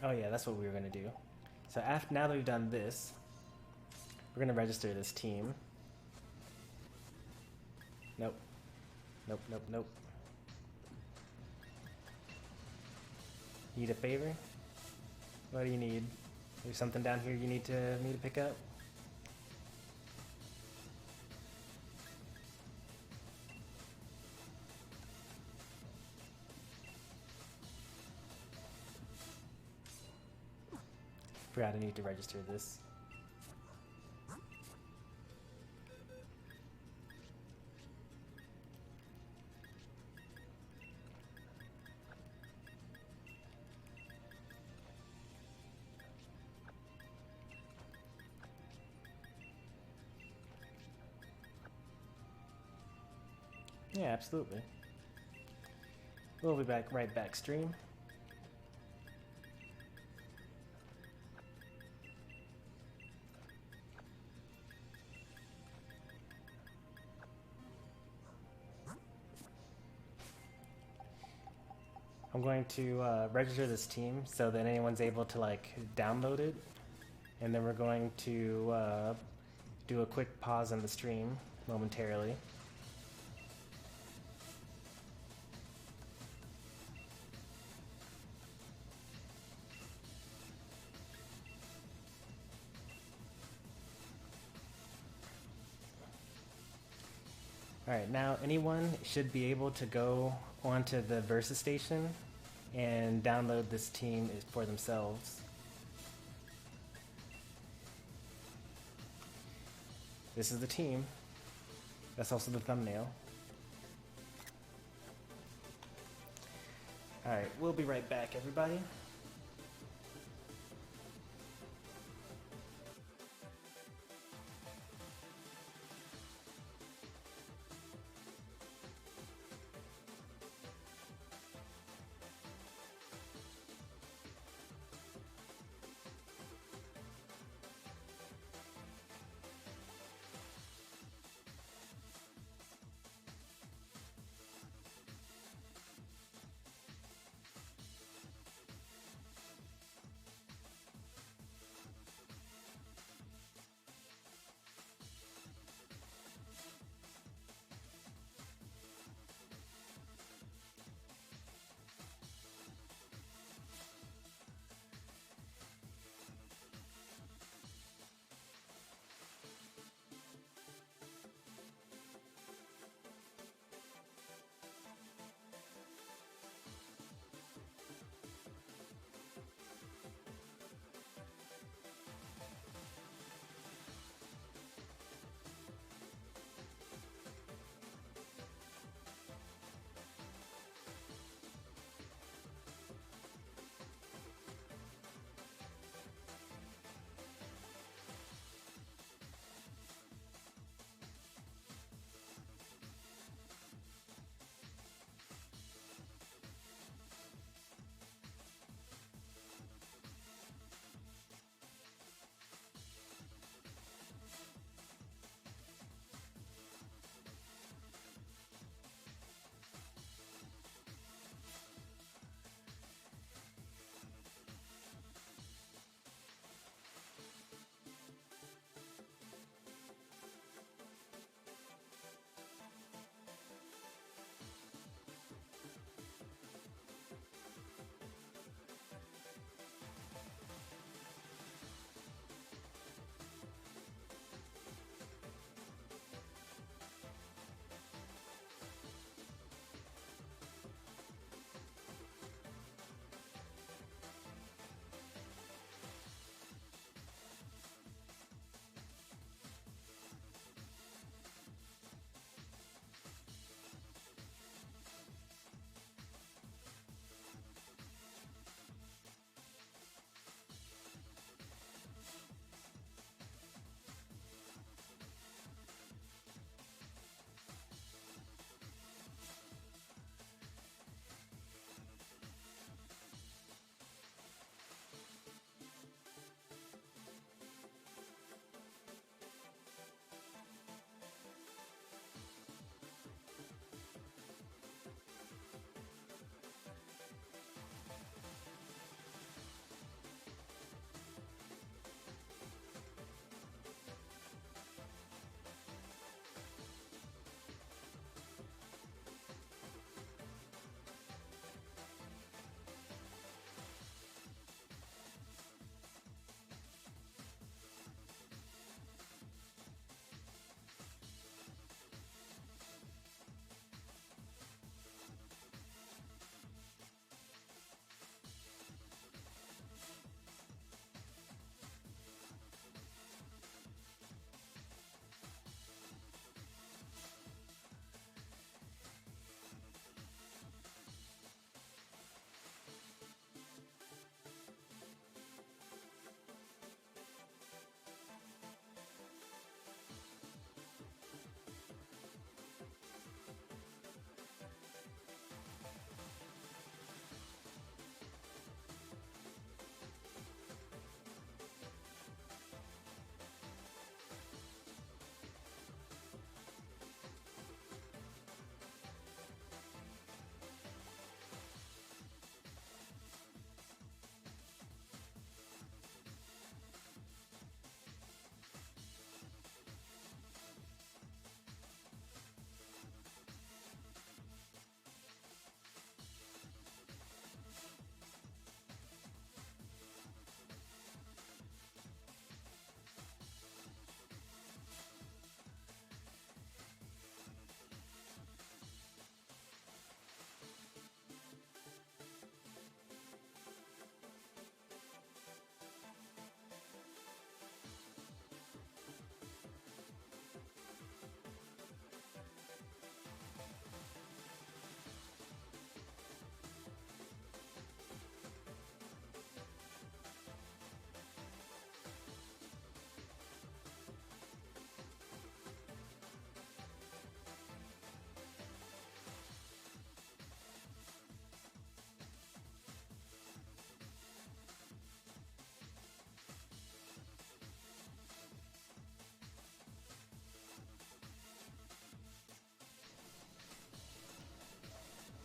Oh yeah, that's what we were gonna do. So now that we've done this, we're gonna register this team. Nope. Nope, nope, nope. Need a favor? What do you need? There's something down here you need me to pick up? Forgot I need to register this. Yeah, absolutely. We'll be back right back stream. I'm going to register this team so that anyone's able to like download it, and then we're going to do a quick pause on the stream momentarily. Alright, now anyone should be able to go onto the Versus Station and download this team for themselves. This is the team. That's also the thumbnail. Alright, we'll be right back, everybody.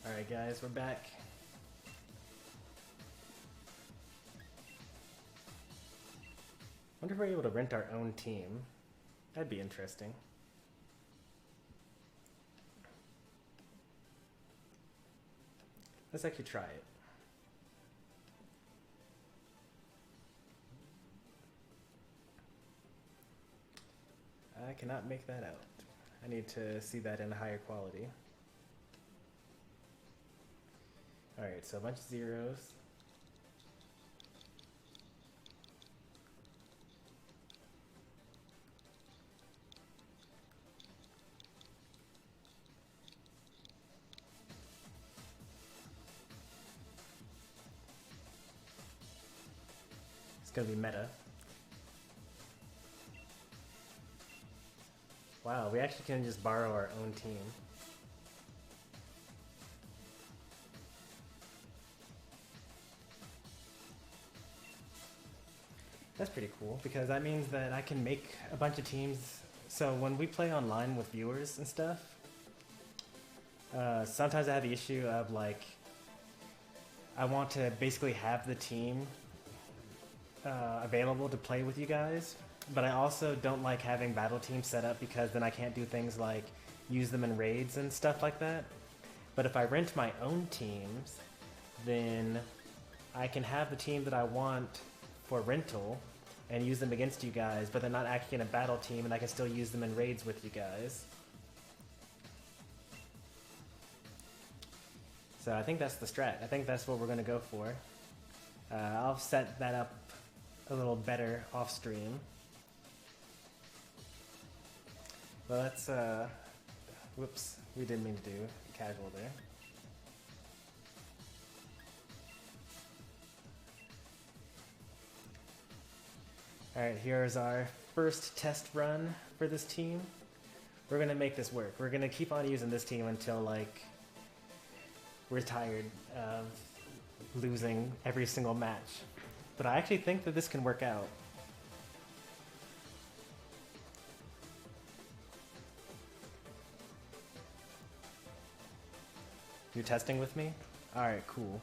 Alright guys, we're back. Wonder if we're able to rent our own team. That'd be interesting. Let's actually try it. I cannot make that out. I need to see that in higher quality. Alright, so a bunch of zeros. It's gonna be meta. Wow, we actually can just borrow our own team. That's pretty cool, because that means that I can make a bunch of teams. So when we play online with viewers and stuff, sometimes I have the issue of like, I want to basically have the team available to play with you guys, but I also don't like having battle teams set up because then I can't do things like use them in raids and stuff like that. But if I rent my own teams, then I can have the team that I want for rental and use them against you guys, but they're not actually in a battle team, and I can still use them in raids with you guys. So I think that's the strat. I think that's what we're going to go for. I'll set that up a little better off stream. Well, that's whoops, we didn't mean to do casual there. Alright, here's our first test run for this team. We're gonna make this work. We're gonna keep on using this team until like we're tired of losing every single match. But I actually think that this can work out. You're testing with me? Alright, cool.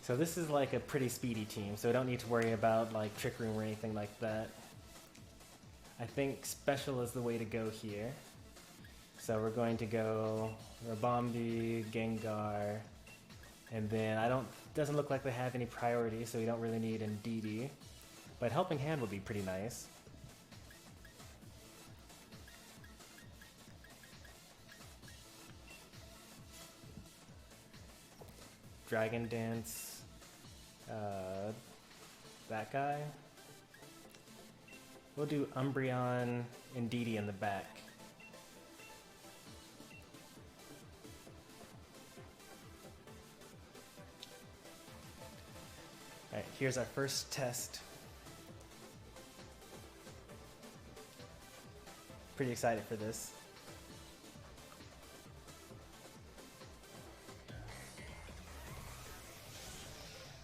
So this is like a pretty speedy team, so I don't need to worry about like Trick Room or anything like that. I think Special is the way to go here. So we're going to go Ribombee, Gengar, and then doesn't look like they have any priority, so we don't really need Indeedee. But Helping Hand would be pretty nice. Dragon Dance. That guy. We'll do Umbreon, Indeedee in the back. Alright, here's our first test. Pretty excited for this.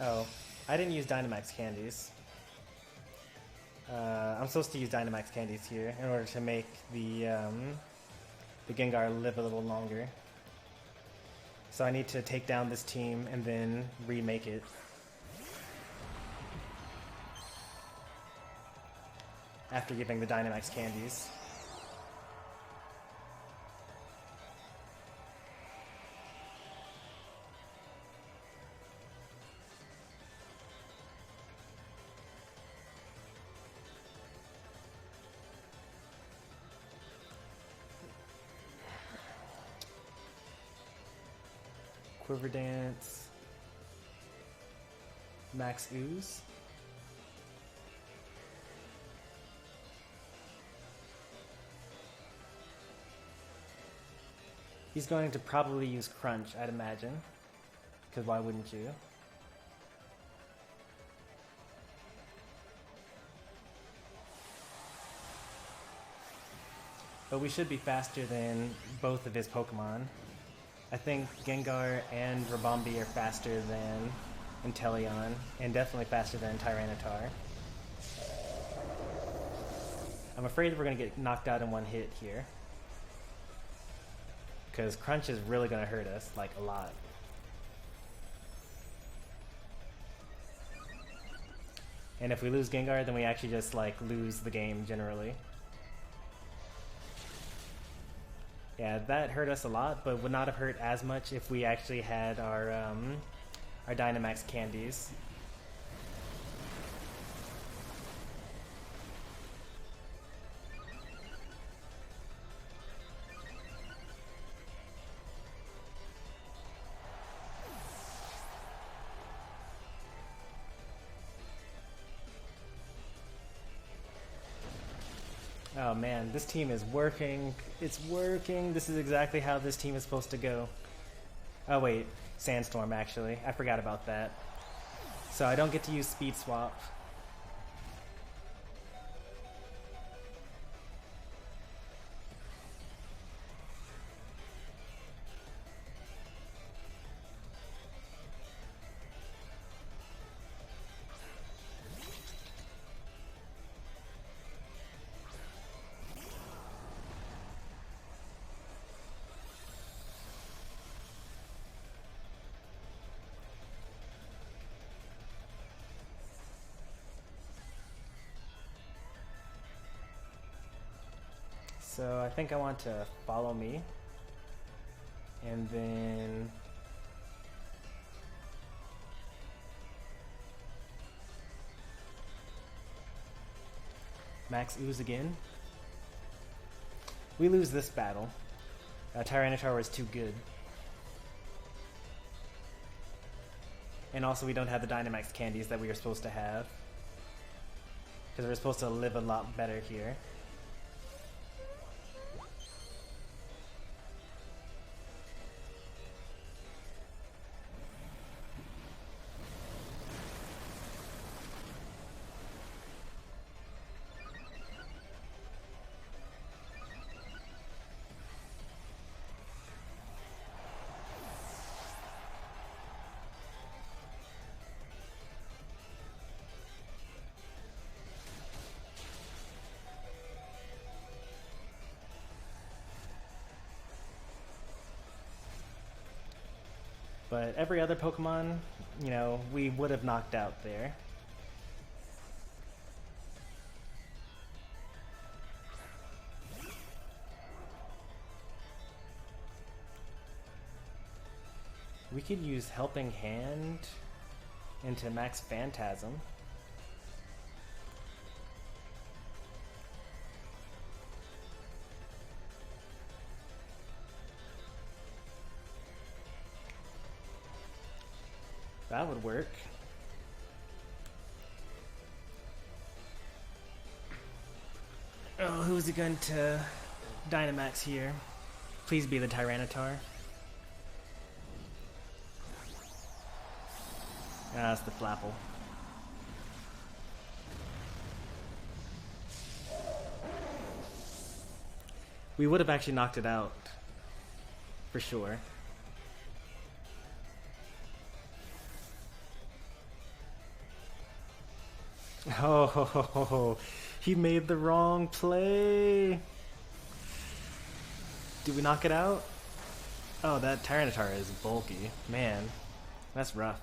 Oh, I didn't use Dynamax candies. I'm supposed to use Dynamax candies here in order to make the Gengar live a little longer. So I need to take down this team and then remake it. After giving the Dynamax candies. Quiver Dance, Max Ooze. He's going to probably use Crunch, I'd imagine, because why wouldn't you? But we should be faster than both of his Pokemon. I think Gengar and Ribombee are faster than Inteleon, and definitely faster than Tyranitar. I'm afraid we're going to get knocked out in one hit here. because Crunch is really going to hurt us, like, a lot. And if we lose Gengar, then we actually just, like, lose the game generally. Yeah, that hurt us a lot, but would not have hurt as much if we actually had our Dynamax candies. Oh man, this team is working. It's working. This is exactly how this team is supposed to go. Oh wait, Sandstorm actually. I forgot about that. So I don't get to use Speed Swap. So I think I want to follow me, and then Max Ooze again. We lose this battle. Tyranitar was too good. And also we don't have the Dynamax candies that we were supposed to have, because we're supposed to live a lot better here. But every other Pokemon, you know, we would have knocked out there. We could use Helping Hand into Max Phantasm. That would work. Oh, who's it going to Dynamax here? Please be the Tyranitar. Ah, it's the Flapple. We would have actually knocked it out. For sure. Oh, he made the wrong play. Did we knock it out? Oh, that Tyranitar is bulky. Man, that's rough.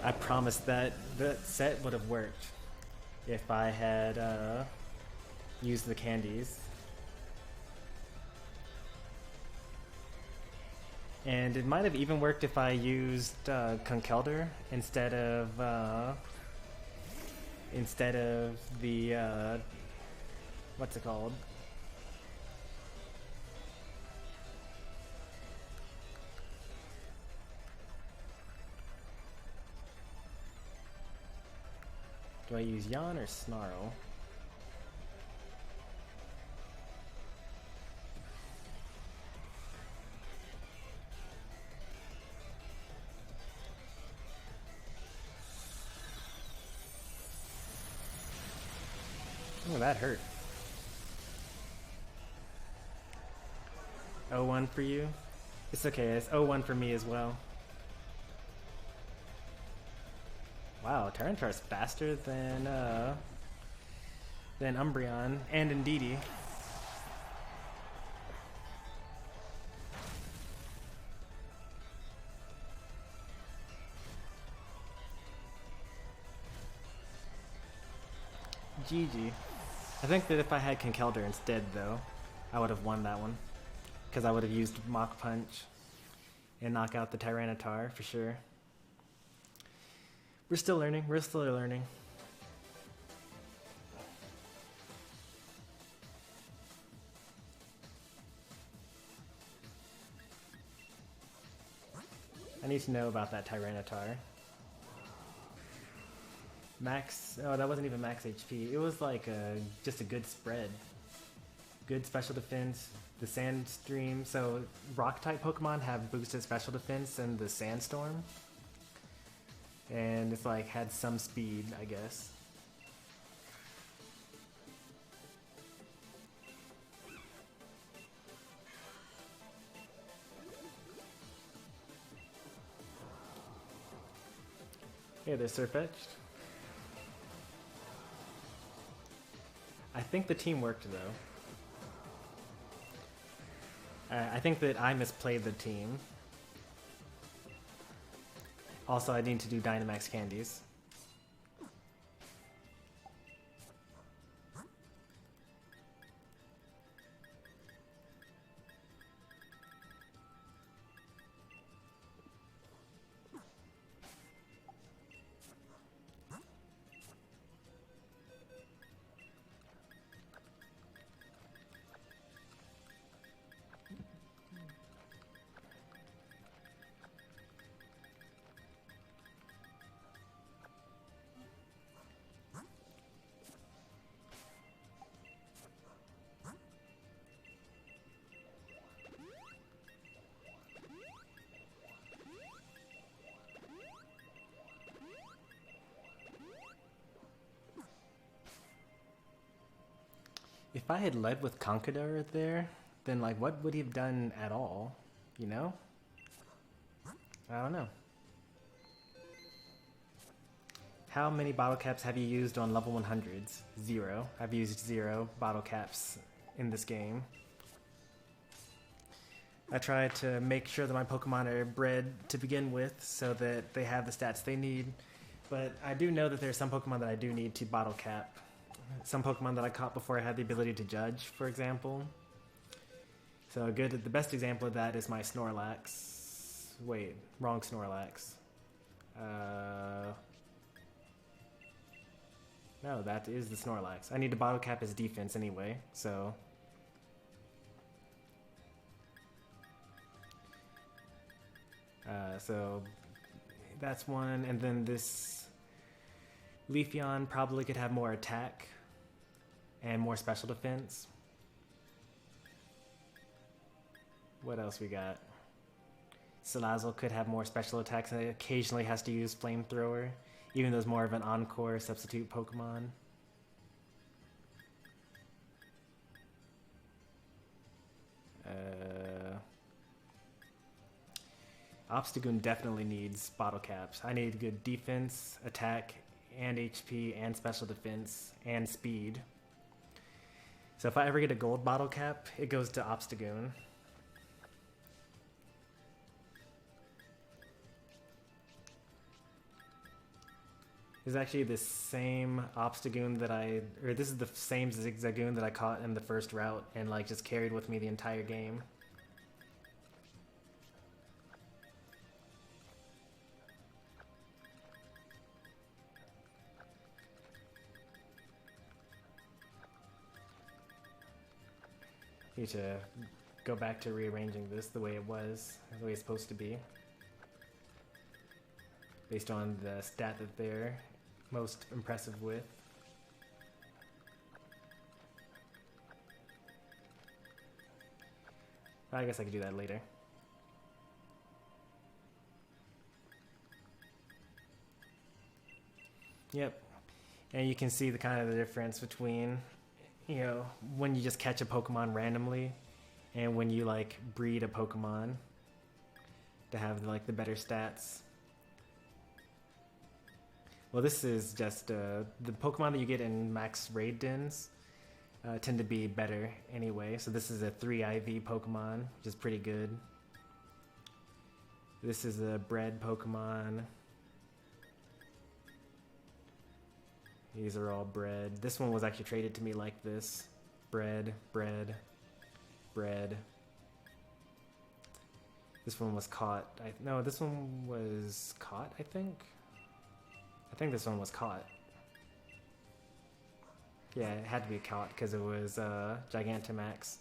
I promise that that set would have worked if I had used the candies. And it might have even worked if I used Conkeldurr instead of the what's it called? Do I use Yawn or Snarl? Oh, that hurt. 0-1 for you? It's okay, it's 0-1 for me as well. Wow, Tyranitar's faster than Umbreon and Indeedee. GG. I think that if I had Conkeldurr instead, though, I would have won that one. Because I would have used Mach Punch and knock out the Tyranitar for sure. We're still learning. We're still learning. I need to know about that Tyranitar. Max, oh, that wasn't even max HP. It was like just a good spread. Good special defense. The Sandstream, so rock type Pokemon have boosted special defense in the Sandstorm. And it's like had some speed, I guess. Yeah, they're Surfetched. I think the team worked though. I think that I misplayed the team. Also, I need to do Dynamax candies. If I had led with Conkeldurr there, then like what would he have done at all? You know? I don't know. How many bottle caps have you used on level 100s? 0. I've used 0 bottle caps in this game. I try to make sure that my Pokemon are bred to begin with so that they have the stats they need. But I do know that there's some Pokemon that I do need to bottle cap. Some Pokemon that I caught before I had the ability to judge, for example. So the best example of that is my Snorlax. Wait, wrong Snorlax. No, that is the Snorlax. I need to bottle cap his defense anyway, so... so that's one, and then this Leafeon probably could have more attack and more special defense. What else we got? Salazzle could have more special attacks and occasionally has to use Flamethrower, even though it's more of an Encore substitute Pokemon. Obstagoon definitely needs bottle caps. I need good defense, attack, and HP, and special defense, and speed. So if I ever get a gold bottle cap, it goes to Obstagoon. This is actually the same Obstagoon that this is the same Zigzagoon that I caught in the first route and like just carried with me the entire game. Need to go back to rearranging this the way it was, the way it's supposed to be. Based on the stat that they're most impressive with. I guess I could do that later. Yep. And you can see the kind of the difference between, you know, when you just catch a Pokemon randomly and when you like breed a Pokemon to have like the better stats. Well, this is just the Pokemon that you get in max raid dens tend to be better anyway. So this is a 3 IV Pokemon, which is pretty good. This is a bred Pokemon. These are all bred. This one was actually traded to me like this. Bred, bred, bred. This one was caught. No, this one was caught, I think. I think this one was caught. Yeah, it had to be caught because it was Gigantamax.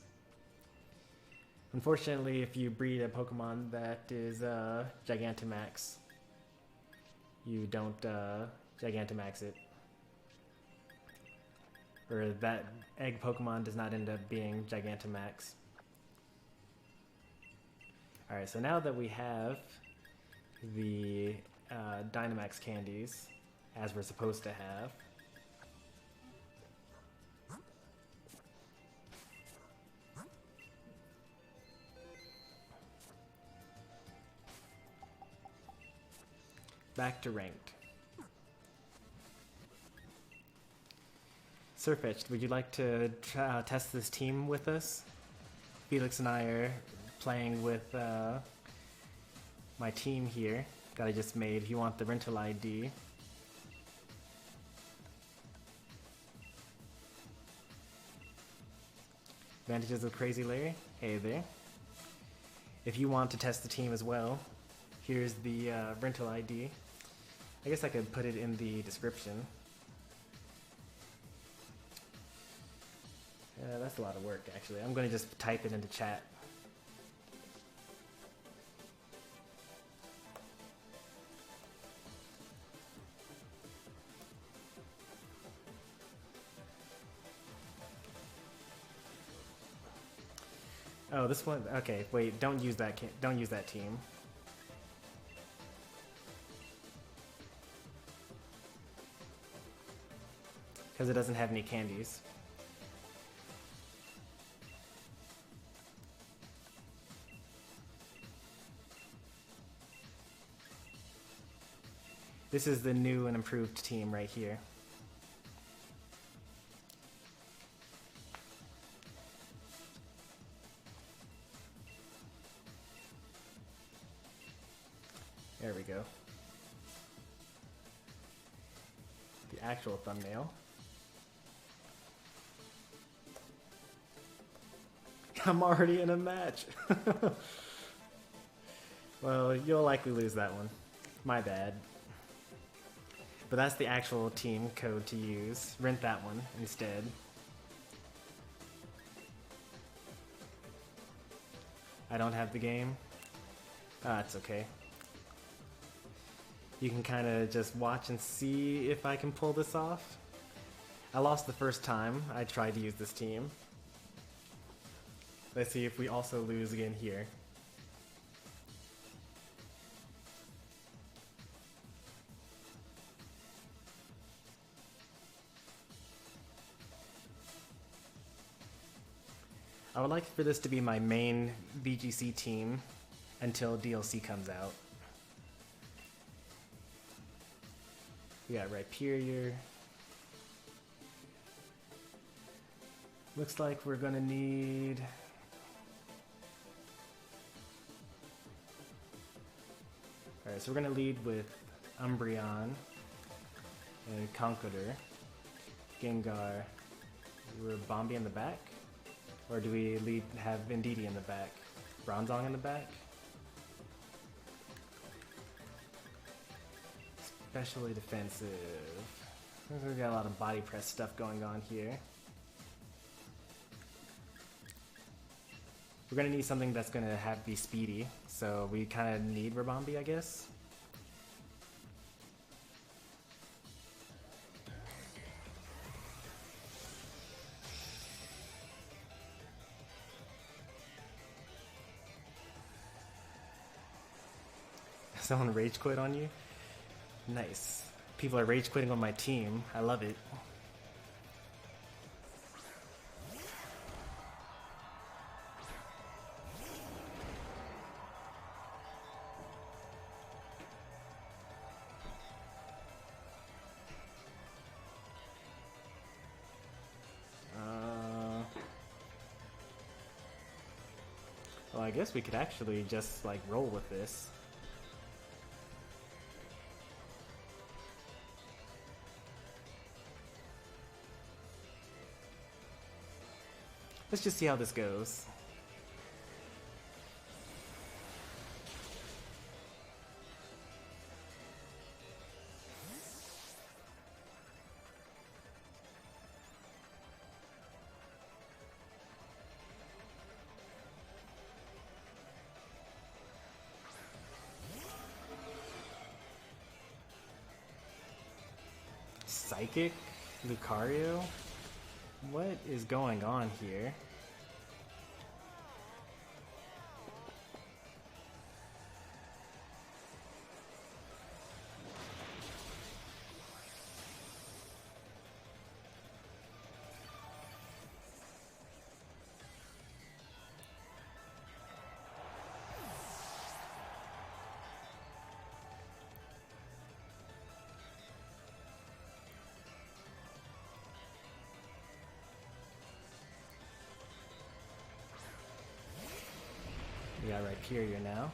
Unfortunately, if you breed a Pokemon that is Gigantamax, you don't Gigantamax it. Or that egg Pokemon does not end up being Gigantamax. Alright, so now that we have the Dynamax candies, as we're supposed to have, back to ranked. Sirfetch'd, would you like to test this team with us? Felix and I are playing with my team here that I just made. If you want the rental ID. Advantages of Crazy Larry. Hey there. If you want to test the team as well, here's the rental ID. I guess I could put it in the description. That's a lot of work, actually. I'm going to just type it into chat. Oh, this one. Okay, wait. Don't use that. Don't use that team. Because it doesn't have any candies. This is the new and improved team right here. There we go. The actual thumbnail. I'm already in a match. Well, you'll likely lose that one. My bad. But that's the actual team code to use. Rent that one instead. I don't have the game. It's okay. You can kind of just watch and see if I can pull this off. I lost the first time I tried to use this team. Let's see if we also lose again here. I would like for this to be my main VGC team until DLC comes out. We got Rhyperior. Looks like we're gonna need... Alright, so we're gonna lead with Umbreon and Conkeldurr, Gengar, Ribombee in the back? Or do we have Indeedee in the back? Bronzong in the back? Especially defensive. We've got a lot of body press stuff going on here. We're gonna need something that's gonna be speedy, so we kind of need Ribombee, I guess. Someone rage quit on you? Nice. People are rage quitting on my team. I love it. Well, I guess we could actually just, like, roll with this. Let's just see how this goes. Psychic? Lucario? What is going on here? We got Rhyperior now.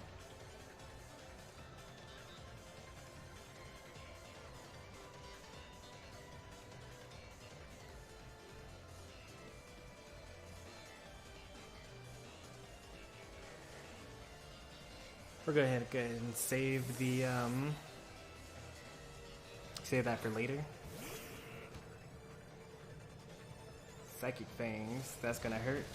We're going to go ahead and save the save that for later. Psychic Fangs, that's gonna hurt.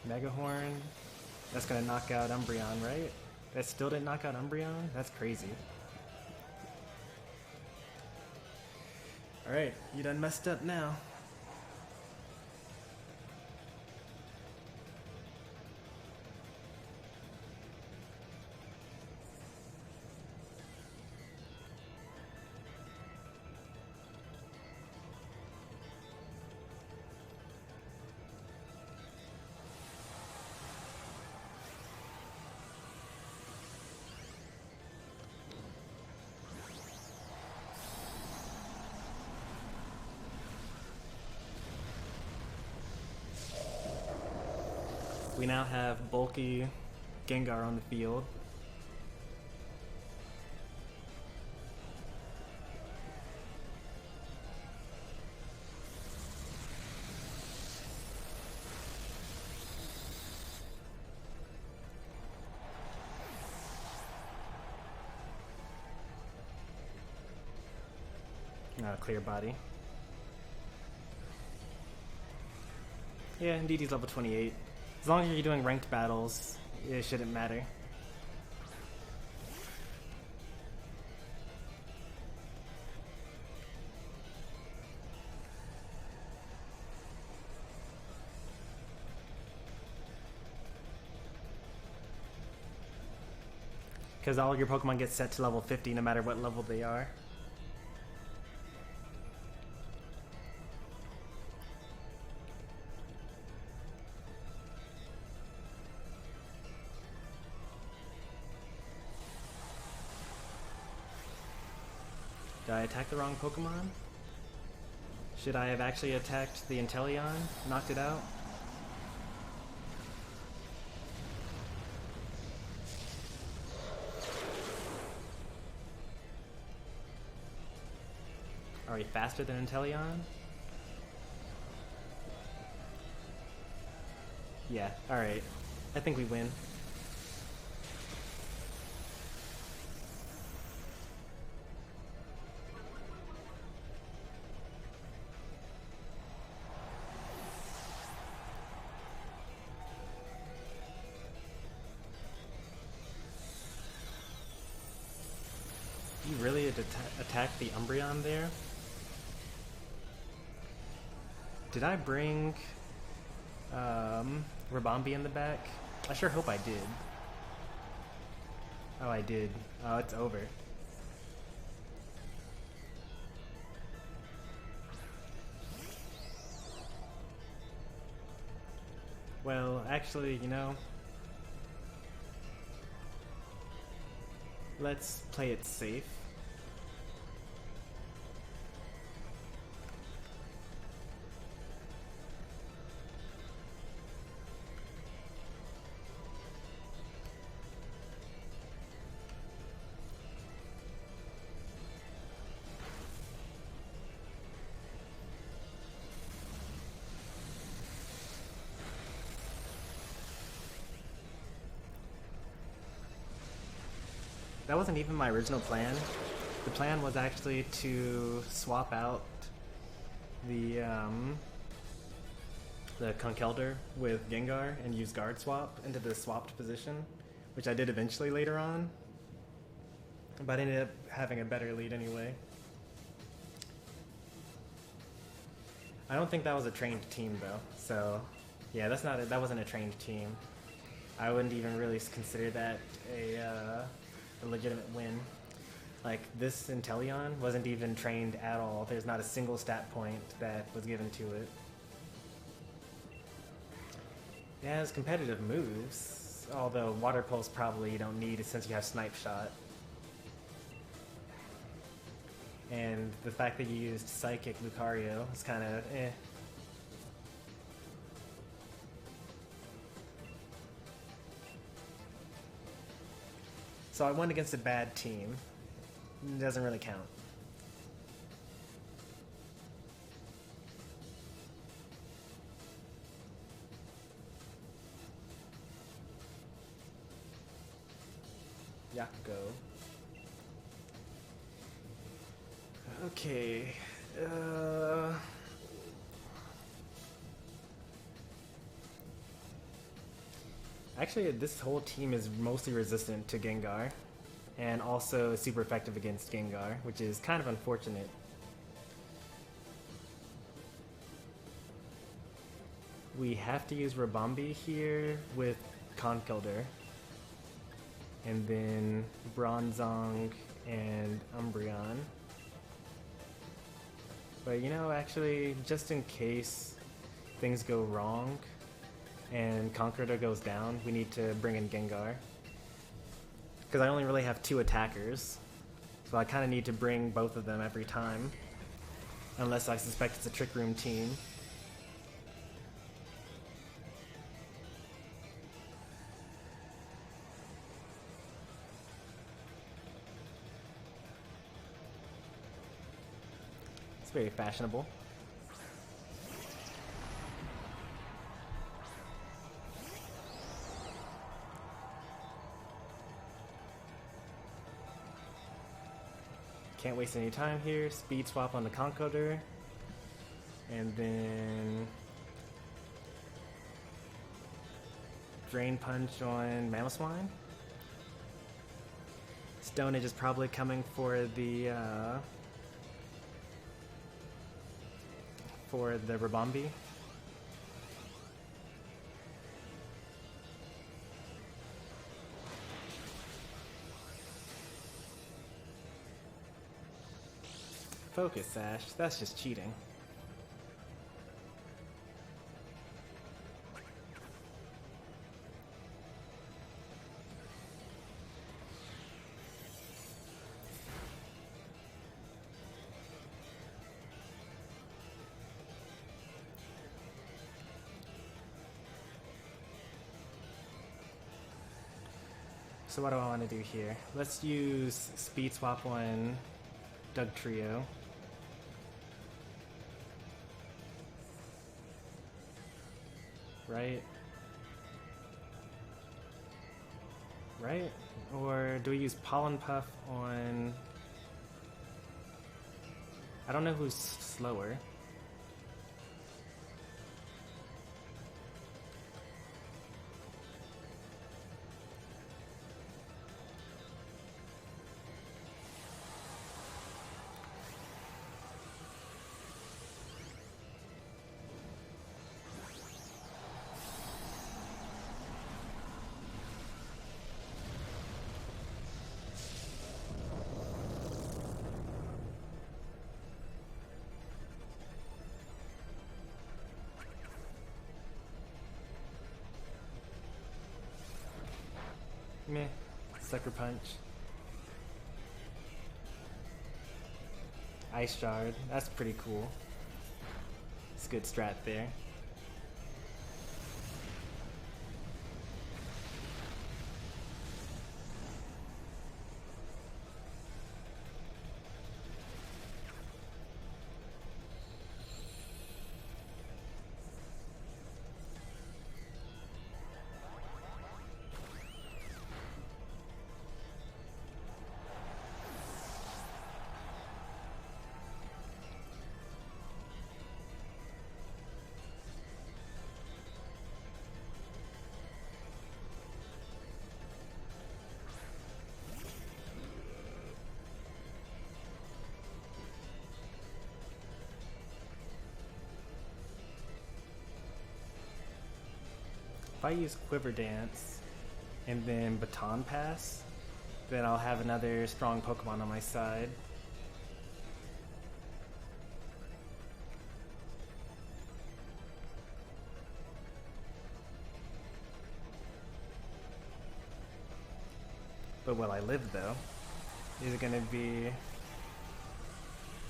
Megahorn, that's gonna knock out Umbreon, right? That still didn't knock out Umbreon? That's crazy. Alright, you done messed up now. We now have bulky Gengar on the field. Clear body. Yeah, Indeedee's level 28. As long as you're doing ranked battles, it shouldn't matter. Because all your Pokemon get set to level 50 no matter what level they are. Did I attack the wrong Pokemon? Should I have actually attacked the Inteleon? Knocked it out? Are we faster than Inteleon? Yeah, alright. I think we win. You really attacked the Umbreon there? Did I bring Ribombee in the back? I sure hope I did. Oh, I did. Oh, it's over. Well, actually, you know, let's play it safe. That wasn't even my original plan. The plan was actually to swap out the Conkeldurr with Gengar and use guard swap into the swapped position, which I did eventually later on, but I ended up having a better lead anyway. I don't think that was a trained team though, so yeah, that wasn't a trained team. I wouldn't even really consider that a legitimate win. Like, this Inteleon wasn't even trained at all. There's not a single stat point that was given to it. It has competitive moves, although Water Pulse probably you don't need since you have Snipe Shot. And the fact that you used Psychic Lucario is kind of eh. So I won against a bad team. It doesn't really count. Yakugo. Okay. Actually, this whole team is mostly resistant to Gengar, and also super effective against Gengar, which is kind of unfortunate. We have to use Ribombee here with Conkeldurr, and then Bronzong and Umbreon. But you know, actually, just in case things go wrong and Conkeldurr goes down, we need to bring in Gengar. Because I only really have 2 attackers, so I kind of need to bring both of them every time. Unless I suspect it's a Trick Room team. It's very fashionable. Can't waste any time here. Speed swap on the Conkeldurr. And then Drain Punch on Mamoswine. Stone Edge is probably coming for the Ribombee. Focus, Sash. That's just cheating. So what do I want to do here? Let's use Speed Swap on Dugtrio. Right? Right? Or do we use Pollen Puff on... I don't know who's slower. Meh. Sucker Punch. Ice Shard. That's pretty cool. It's a good strat there. if I use Quiver Dance and then Baton Pass, then I'll have another strong Pokemon on my side. But will I live though? Is it gonna be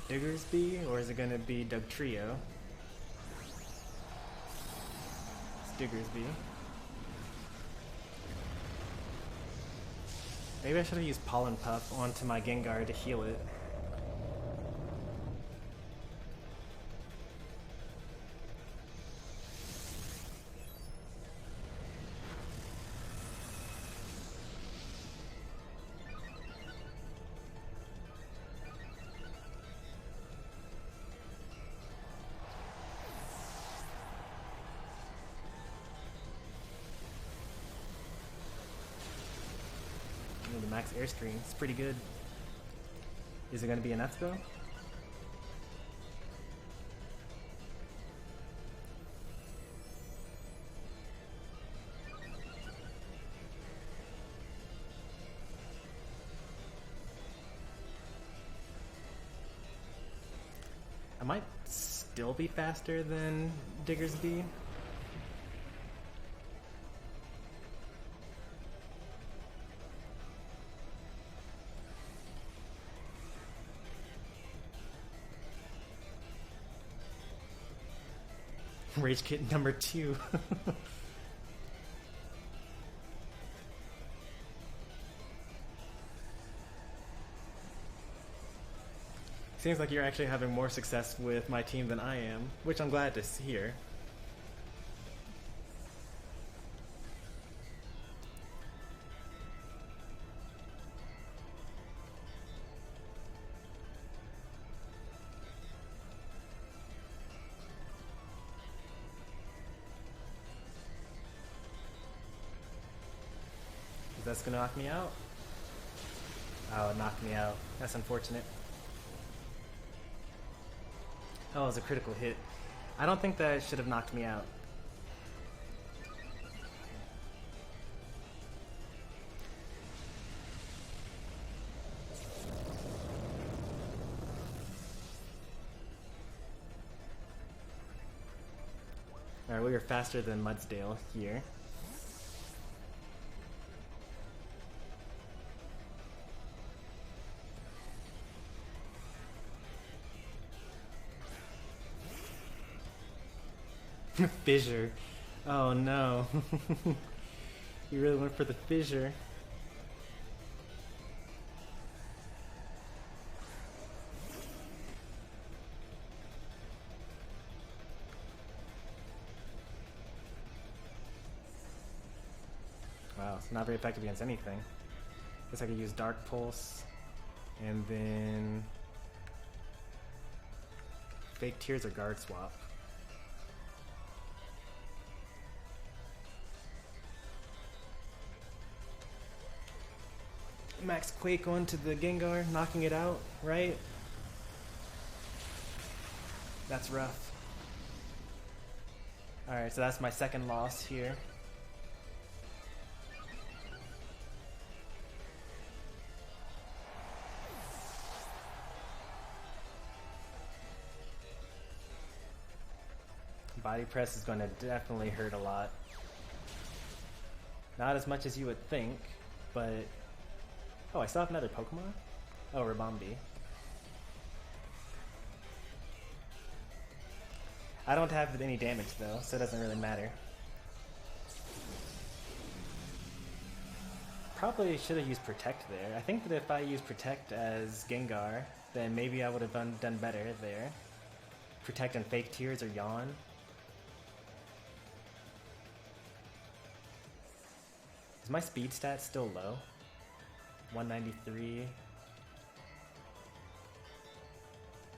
Diggersby or is it gonna be Dugtrio? It's Diggersby. Maybe I should have used Pollen Puff onto my Gengar to heal it. The max airstream, it's pretty good. Is it going to be enough though? I might still be faster than Diggersby. Rage Kit number 2. Seems like you're actually having more success with my team than I am, which I'm glad to hear. That's gonna knock me out? Oh, it knocked me out. That's unfortunate. Oh, it was a critical hit. I don't think that should have knocked me out. Alright, we are faster than Mudsdale here. Fissure. Oh no. You really went for the fissure. Wow, it's not very effective against anything. Guess I could use Dark Pulse and then Fake Tears or Guard Swap. Max Quake onto the Gengar, knocking it out, right? That's rough. Alright, so that's my second loss here. Body press is going to definitely hurt a lot. Not as much as you would think, but... Oh, I still have another Pokemon? Oh, Ribombee. I don't have any damage though, so it doesn't really matter. Probably should have used Protect there. I think that if I used Protect as Gengar, then maybe I would have done better there. Protect and Fake Tears or Yawn. Is my speed stat still low? 193.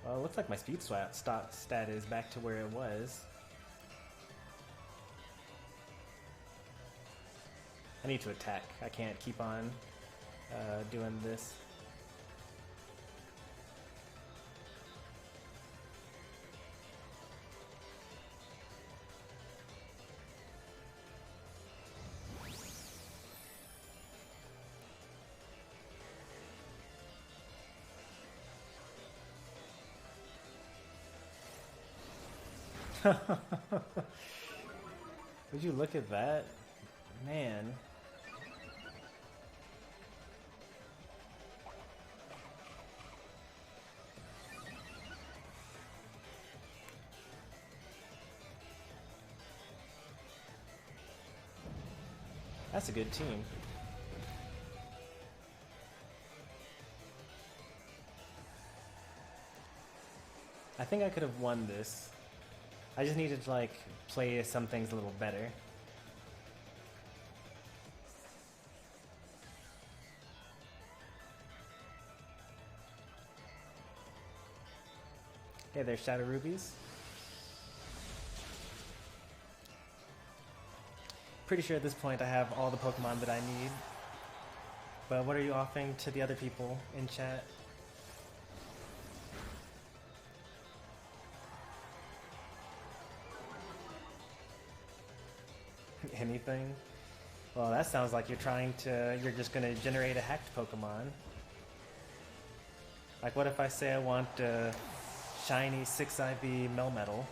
Well, it looks like my speed stat is back to where it was. I need to attack. I can't keep on doing this. Would you look at that? Man. That's a good team. I think I could have won this. I just needed to like play some things a little better. Hey there, Shadow Rubies. Pretty sure at this point I have all the Pokemon that I need. But what are you offering to the other people in chat? Anything? Well, that sounds like you're just gonna generate a hacked Pokemon. Like what if I say I want a shiny 6 IV Melmetal?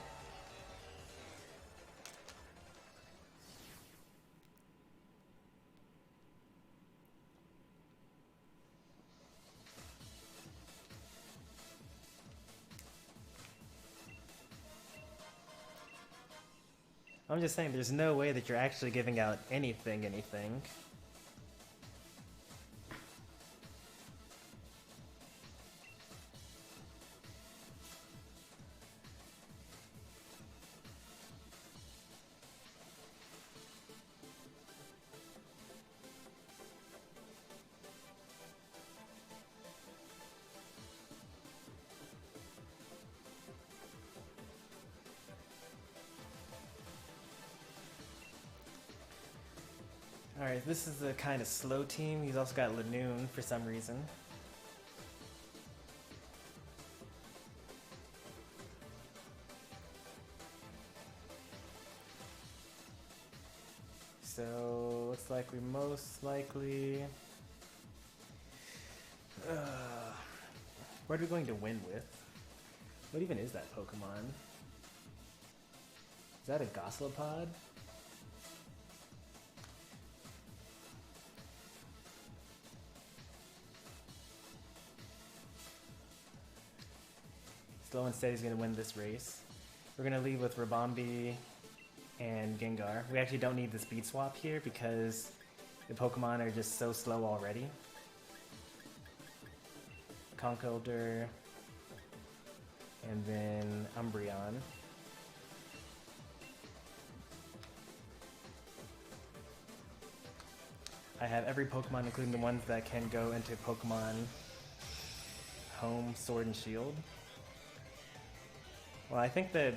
I'm just saying, there's no way that you're actually giving out anything. Alright, this is a kind of slow team. He's also got Lanoon for some reason. So, looks like we most likely... what are we going to win with? What even is that Pokemon? Is that a Goslopod? Slow and Steady's going to win this race. We're going to leave with Ribombee and Gengar. We actually don't need the speed swap here because the Pokemon are just so slow already. Conkeldurr and then Umbreon. I have every Pokemon, including the ones that can go into Pokemon Home, Sword, and Shield. Well, I think that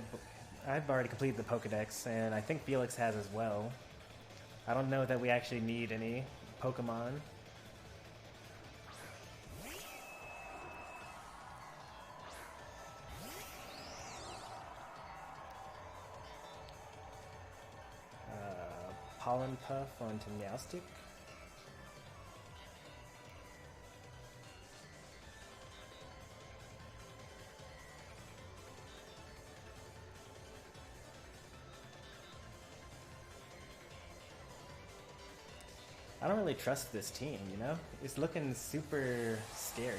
I've already completed the Pokedex, and I think Felix has as well. I don't know that we actually need any Pokemon. Pollen Puff onto Meowstic. I don't really trust this team, you know? It's looking super scary.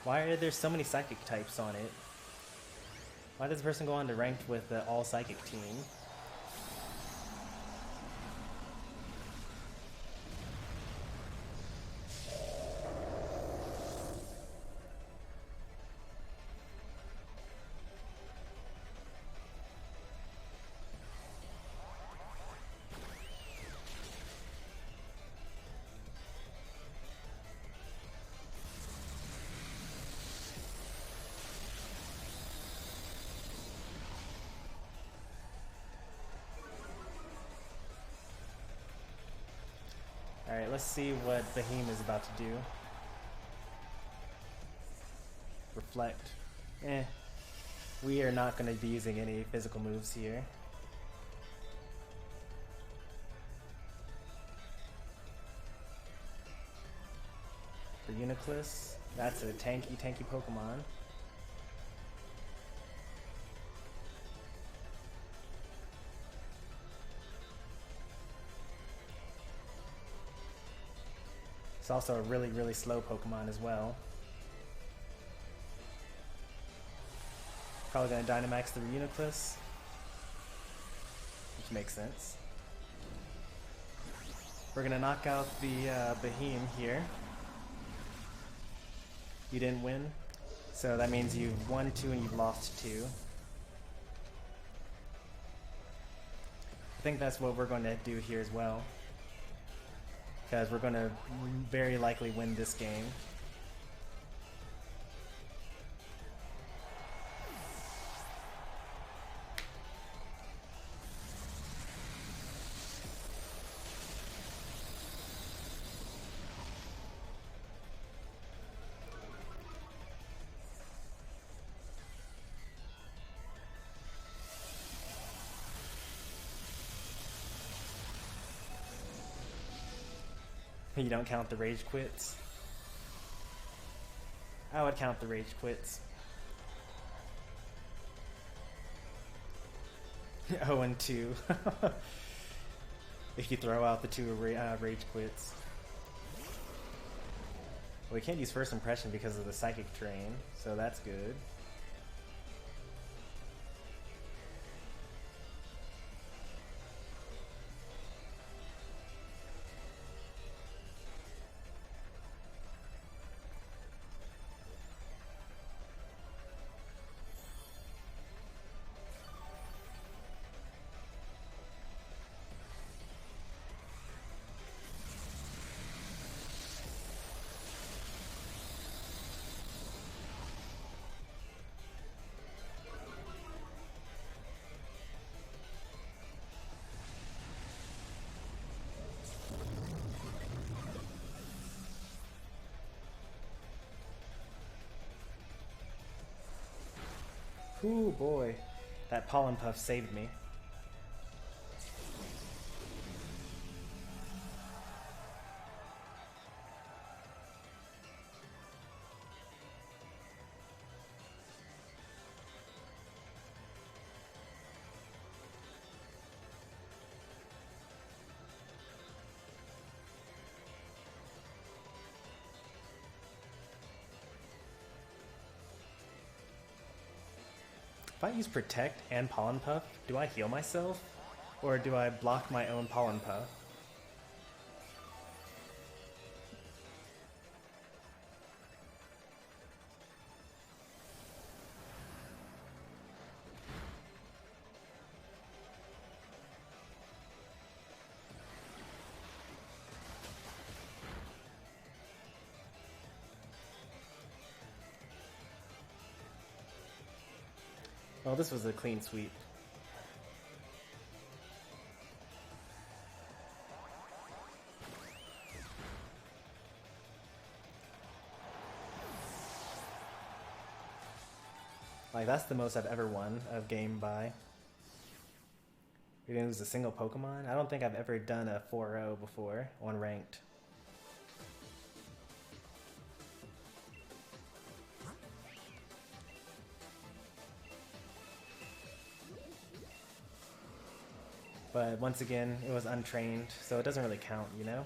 Why are there so many psychic types on it? Why does the person go on to ranked with the all psychic team? Alright, let's see what Behemoth is about to do. Reflect. We are not going to be using any physical moves here. For Uniclus, that's a tanky Pokemon. It's also a really, really slow Pokemon as well. Probably gonna Dynamax the Reuniclus, which makes sense. We're gonna knock out the Behemoth here. You didn't win, so that means you've won 2 and you've lost 2. I think that's what we're going to do here as well, because we're going to very likely win this game. You don't count the rage quits? I would count the rage quits. 0-2. If you throw out the 2 rage quits. Well, we can't use first impression because of the psychic terrain, so that's good. Ooh boy, that Pollen Puff saved me. If I use Protect and Pollen Puff, do I heal myself? Or do I block my own Pollen Puff? Well, this was a clean sweep. Like, that's the most I've ever won of game by. We didn't lose a single Pokemon? I don't think I've ever done a 4-0 before on ranked. But once again, it was untrained, so it doesn't really count, you know?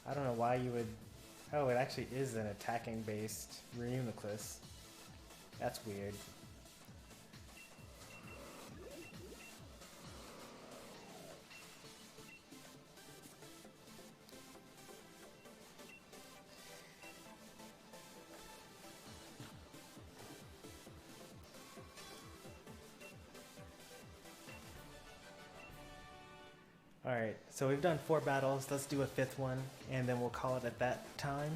I don't know why you would... Oh, it actually is an attacking-based Reuniclus. That's weird. Alright, so we've done 4 battles, let's do a 5th one, and then we'll call it at that time.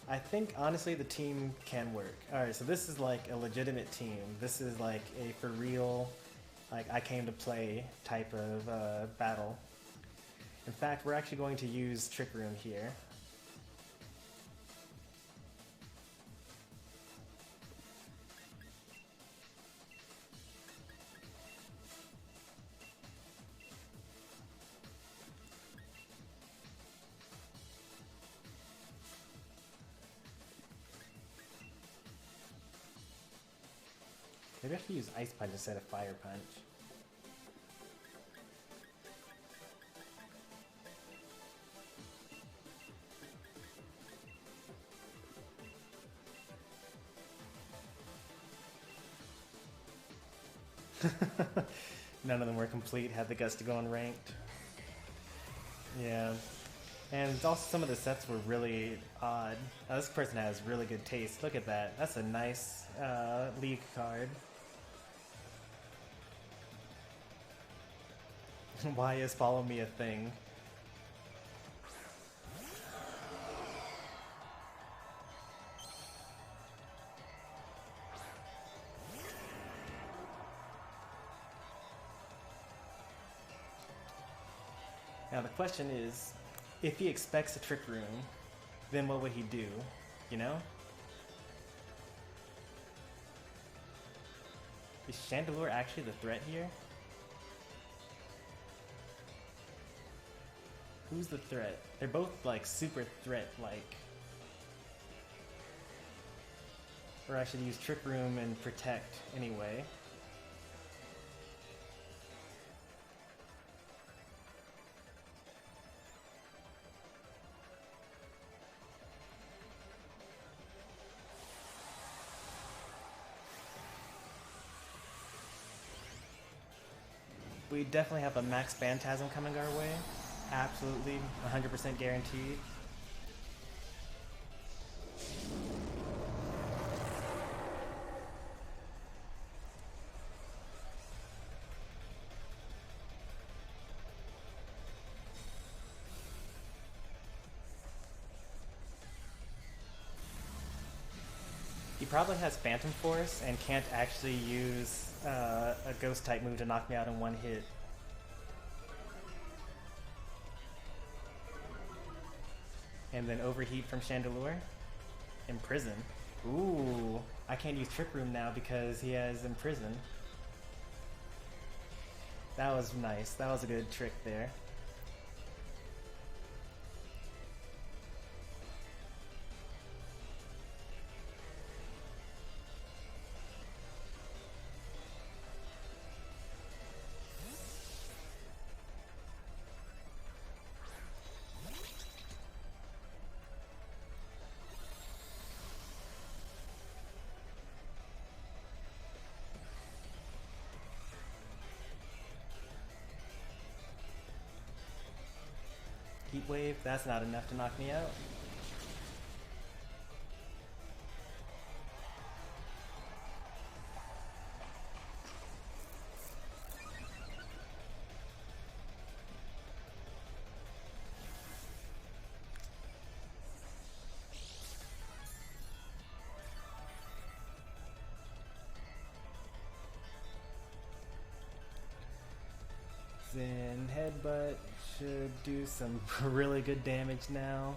I think, honestly, the team can work. Alright, so this is like a legitimate team. This is like a for real, like I came to play type of battle. In fact, we're actually going to use Trick Room here. Maybe I should use Ice Punch instead of Fire Punch. None of them were complete, had the guts to go unranked. Yeah. And also some of the sets were really odd. This person has really good taste. Look at that. That's a nice league card. Why is Follow Me a thing? Now the question is, if he expects a Trick Room, then what would he do? You know? Is Chandelure actually the threat here? Who's the threat? They're both like super threat-like. Or I should use Trick Room and Protect anyway. We definitely have a Max Phantasm coming our way. Absolutely, 100% guaranteed. He probably has Phantom Force and can't actually use a Ghost type move to knock me out in one hit. And then Overheat from Chandelure. Imprison. Ooh, I can't use Trick Room now because he has Imprison. That was nice. That was a good trick there. Heat Wave, that's not enough to knock me out. Then Headbutt should do some really good damage now.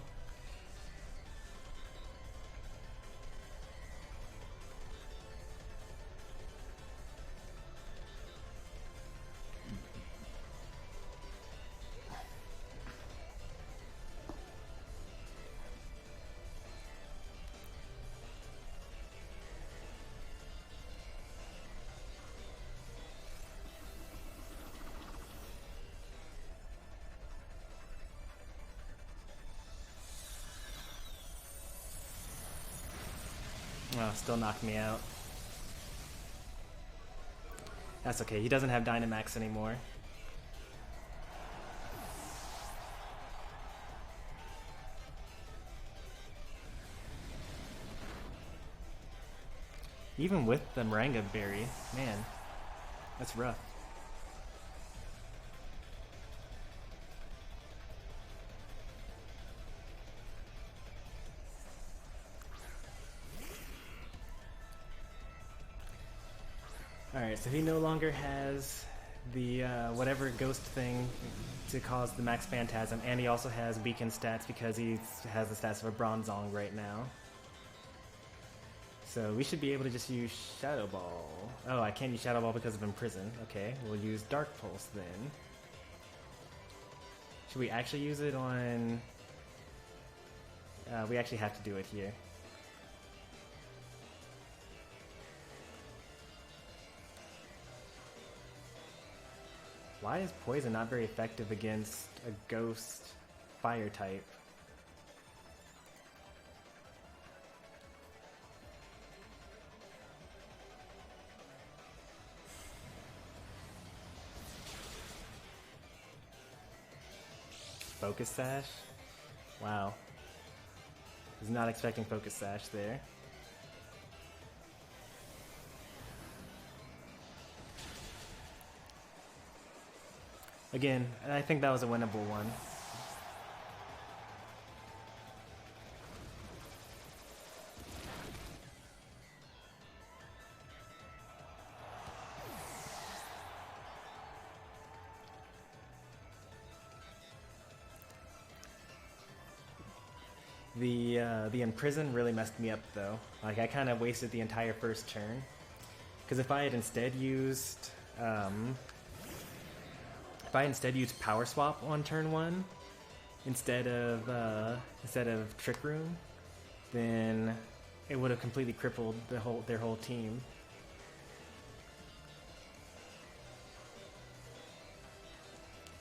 Oh, still knocked me out. That's okay, he doesn't have Dynamax anymore. Even with the Maranga berry, man, that's rough. Alright, so he no longer has the whatever ghost thing to cause the Max Phantasm, and he also has weakened stats because he has the stats of a Bronzong right now. So we should be able to just use Shadow Ball. Oh, I can't use Shadow Ball because of Imprison. Okay, we'll use Dark Pulse then. Should we actually use it on... we actually have to do it here. Why is poison not very effective against a ghost fire type? Focus Sash? Wow. Was not expecting Focus Sash there. Again, I think that was a winnable one. The Imprison really messed me up though. Like I kind of wasted the entire first turn. Because if I had instead used Power Swap on turn 1 instead of Trick Room, then it would have completely crippled their whole team.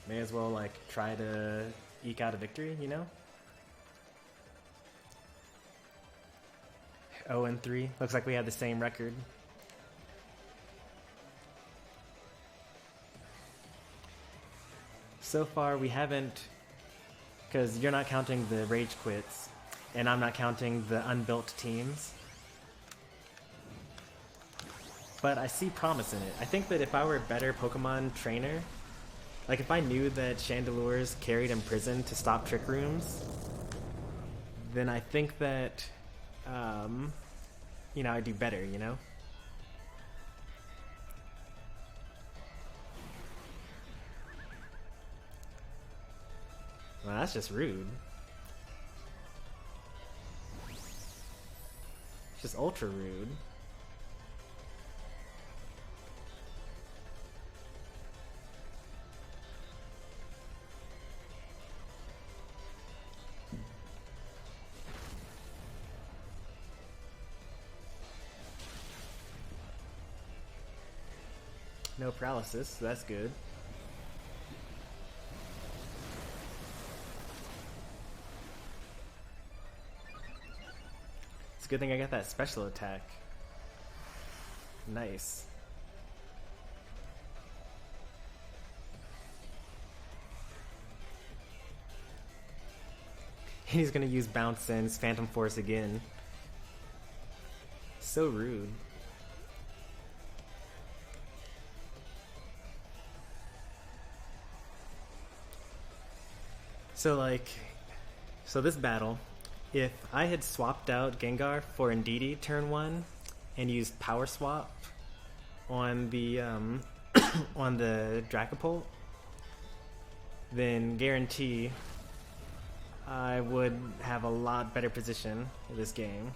May as well like try to eke out a victory, you know? 0-3. Looks like we have the same record. So far we haven't, because you're not counting the rage quits, and I'm not counting the unbuilt teams. But I see promise in it. I think that if I were a better Pokemon trainer, like if I knew that Chandelures carried Imprison to stop Trick Rooms, then I think that you know, I do better, you know? Well, that's just rude. Just ultra rude. No paralysis, so that's good. It's a good thing I got that special attack. Nice. He's gonna use Bounce Sense, Phantom Force again. So rude. So this battle, if I had swapped out Gengar for Indeedee turn 1 and used Power Swap on the on the Dracopult, then guarantee I would have a lot better position in this game.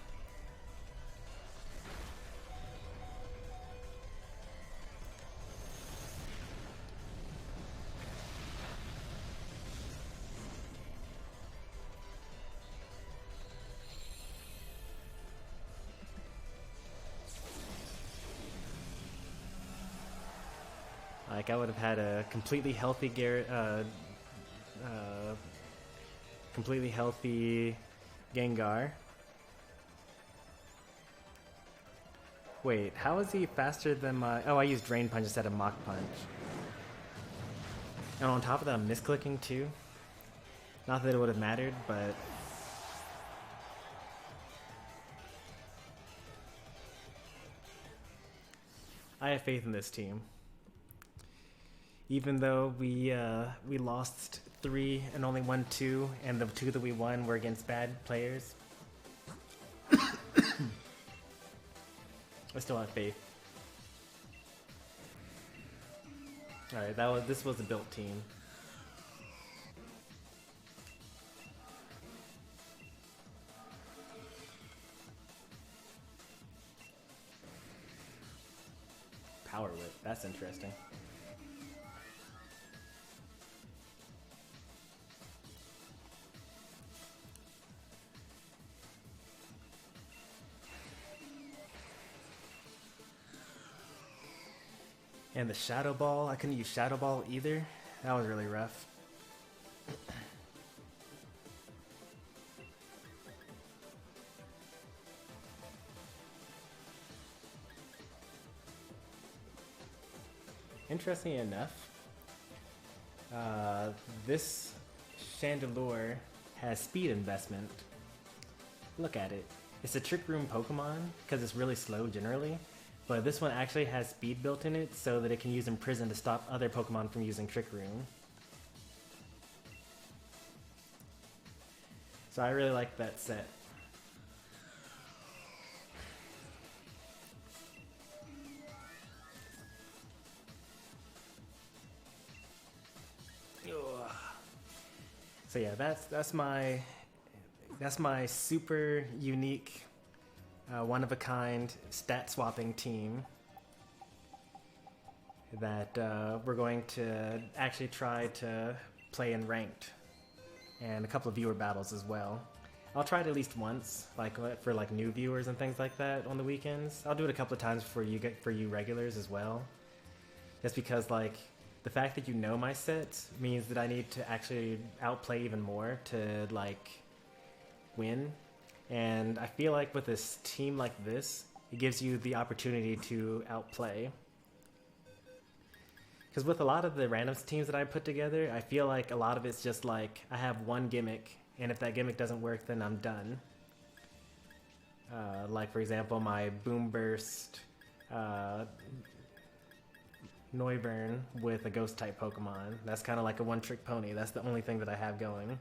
Like I would have had a completely healthy Gengar. Wait, how is he faster than my... Oh, I used Drain Punch instead of Mach Punch. And on top of that, I'm misclicking too. Not that it would have mattered, but... I have faith in this team. Even though we lost 3 and only won 2, and the 2 that we won were against bad players, I still have faith. All right, this was a built team. Power Whip, that's interesting. And the Shadow Ball, I couldn't use Shadow Ball either. That was really rough. Interesting enough, this Chandelure has speed investment. Look at it. It's a Trick Room Pokemon because it's really slow generally, but this one actually has speed built in it so that it can use Imprison to stop other Pokemon from using Trick Room. So I really like that set. So yeah, that's my super unique, one of a kind stat swapping team that we're going to actually try to play in ranked and a couple of viewer battles as well. I'll try it at least once, like for like new viewers and things like that on the weekends. I'll do it a couple of times for you regulars as well, just because like. The fact that you know my sets means that I need to actually outplay even more to like win. And I feel like with this team like this, it gives you the opportunity to outplay. Because with a lot of the random teams that I put together, I feel like a lot of it's just like I have one gimmick, and if that gimmick doesn't work, then I'm done. Like for example, my Boom Burst Noivern with a ghost type Pokemon. That's kind of like a one trick pony. That's the only thing that I have going.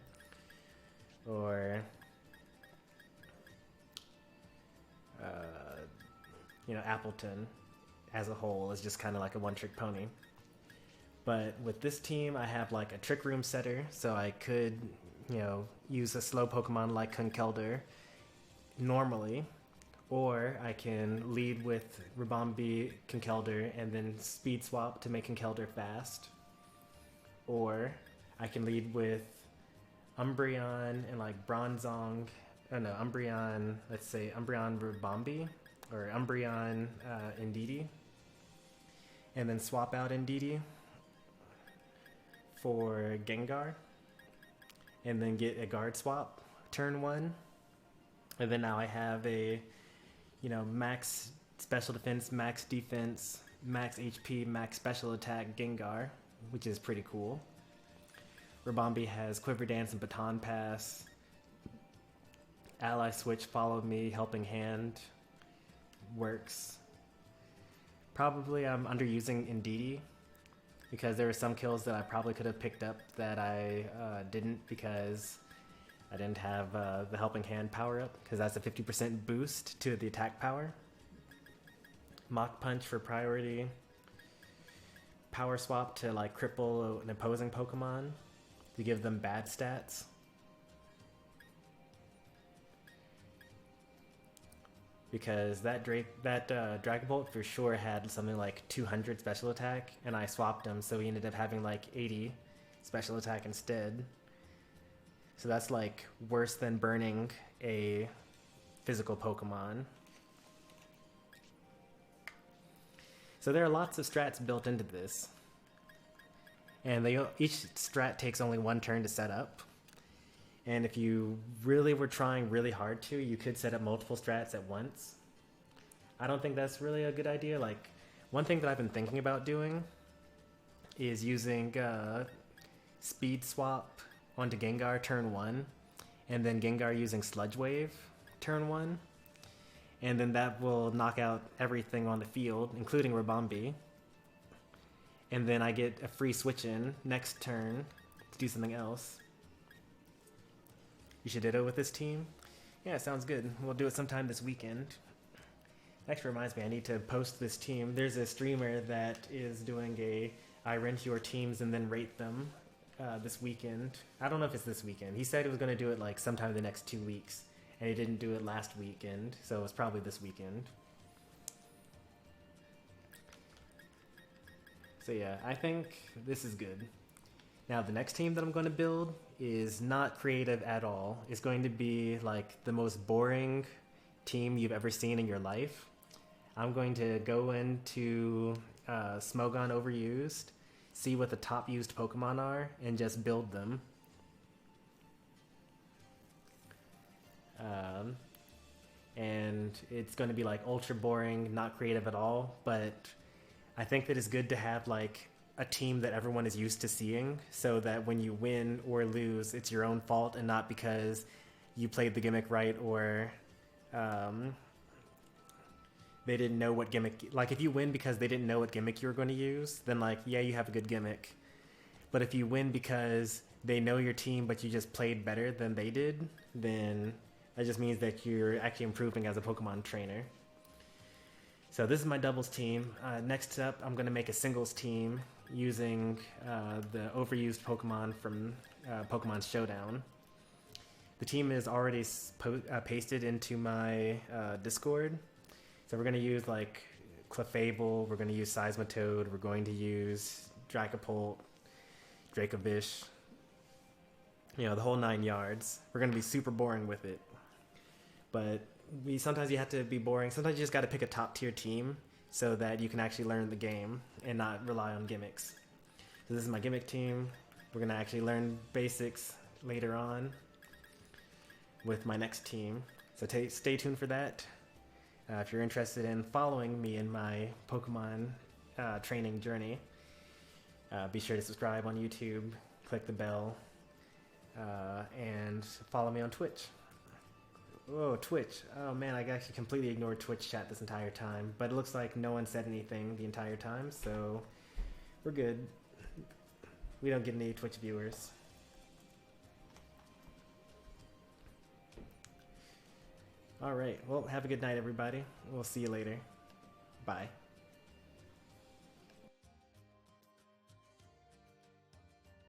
Or you know, Appleton as a whole is just kind of like a one trick pony. But with this team, I have like a Trick Room setter, so I could, you know, use a slow Pokemon like Conkeldurr normally. Or I can lead with Ribombee, Conkeldurr, and then speed swap to make Conkeldurr fast. Or I can lead with Umbreon and like Bronzong, oh no, Umbreon, let's say Umbreon Ribombee, or Umbreon Indeedee. And then swap out Indeedee for Gengar. And then get a guard swap turn 1. And then now I have a, you know, max special defense, max defense, max HP, max special attack Gengar, which is pretty cool. Ribombee has Quiver Dance and Baton Pass. Ally Switch, Follow Me, Helping Hand works. Probably I'm underusing Indeedee because there were some kills that I probably could have picked up that I didn't because I didn't have the Helping Hand power up, because that's a 50% boost to the attack power. Mach Punch for priority. Power Swap to like cripple an opposing Pokemon to give them bad stats. Because that Dragon Bolt for sure had something like 200 special attack, and I swapped him, so he ended up having like 80 special attack instead. So that's like worse than burning a physical Pokemon. So there are lots of strats built into this. And each strat takes only one turn to set up. And if you really were trying really hard to, you could set up multiple strats at once. I don't think that's really a good idea. Like, one thing that I've been thinking about doing is using Speed Swap onto Gengar turn 1, and then Gengar using Sludge Wave turn 1. And then that will knock out everything on the field, including Ribombee. And then I get a free switch in next turn to do something else. You should ditto with this team? Yeah, sounds good. We'll do it sometime this weekend. Actually reminds me, I need to post this team. There's a streamer that is doing a I rent your teams and then rate them this weekend. I don't know if it's this weekend. He said he was going to do it like sometime the next 2 weeks. And he didn't do it last weekend, so it's probably this weekend. So yeah, I think this is good. Now the next team that I'm going to build is not creative at all. It's going to be like the most boring team you've ever seen in your life. I'm going to go into Smogon overused, see what the top used Pokemon are, and just build them. And it's going to be like ultra boring, not creative at all, but I think that it's good to have like a team that everyone is used to seeing, so that when you win or lose, it's your own fault and not because you played the gimmick right or they didn't know what gimmick. Like if you win because they didn't know what gimmick you were going to use, then like, yeah, you have a good gimmick. But if you win because they know your team but you just played better than they did, then that just means that you're actually improving as a Pokemon trainer. So this is my doubles team. Next up, I'm going to make a singles team using the overused Pokemon from Pokemon Showdown. The team is already pasted into my Discord. So we're going to use like Clefable, we're going to use Seismitoad, we're going to use Dracopult, Dracovish, you know, the whole 9 yards. We're going to be super boring with it. But sometimes you have to be boring. Sometimes you just got to pick a top tier team so that you can actually learn the game and not rely on gimmicks. So this is my gimmick team. We're going to actually learn basics later on with my next team. So stay tuned for that. If you're interested in following me in my Pokemon training journey, be sure to subscribe on YouTube, click the bell, and follow me on Twitch. Oh, Twitch. Oh man, I actually completely ignored Twitch chat this entire time, but it looks like no one said anything the entire time, so we're good. We don't get any Twitch viewers. Alright, well, have a good night, everybody. We'll see you later. Bye.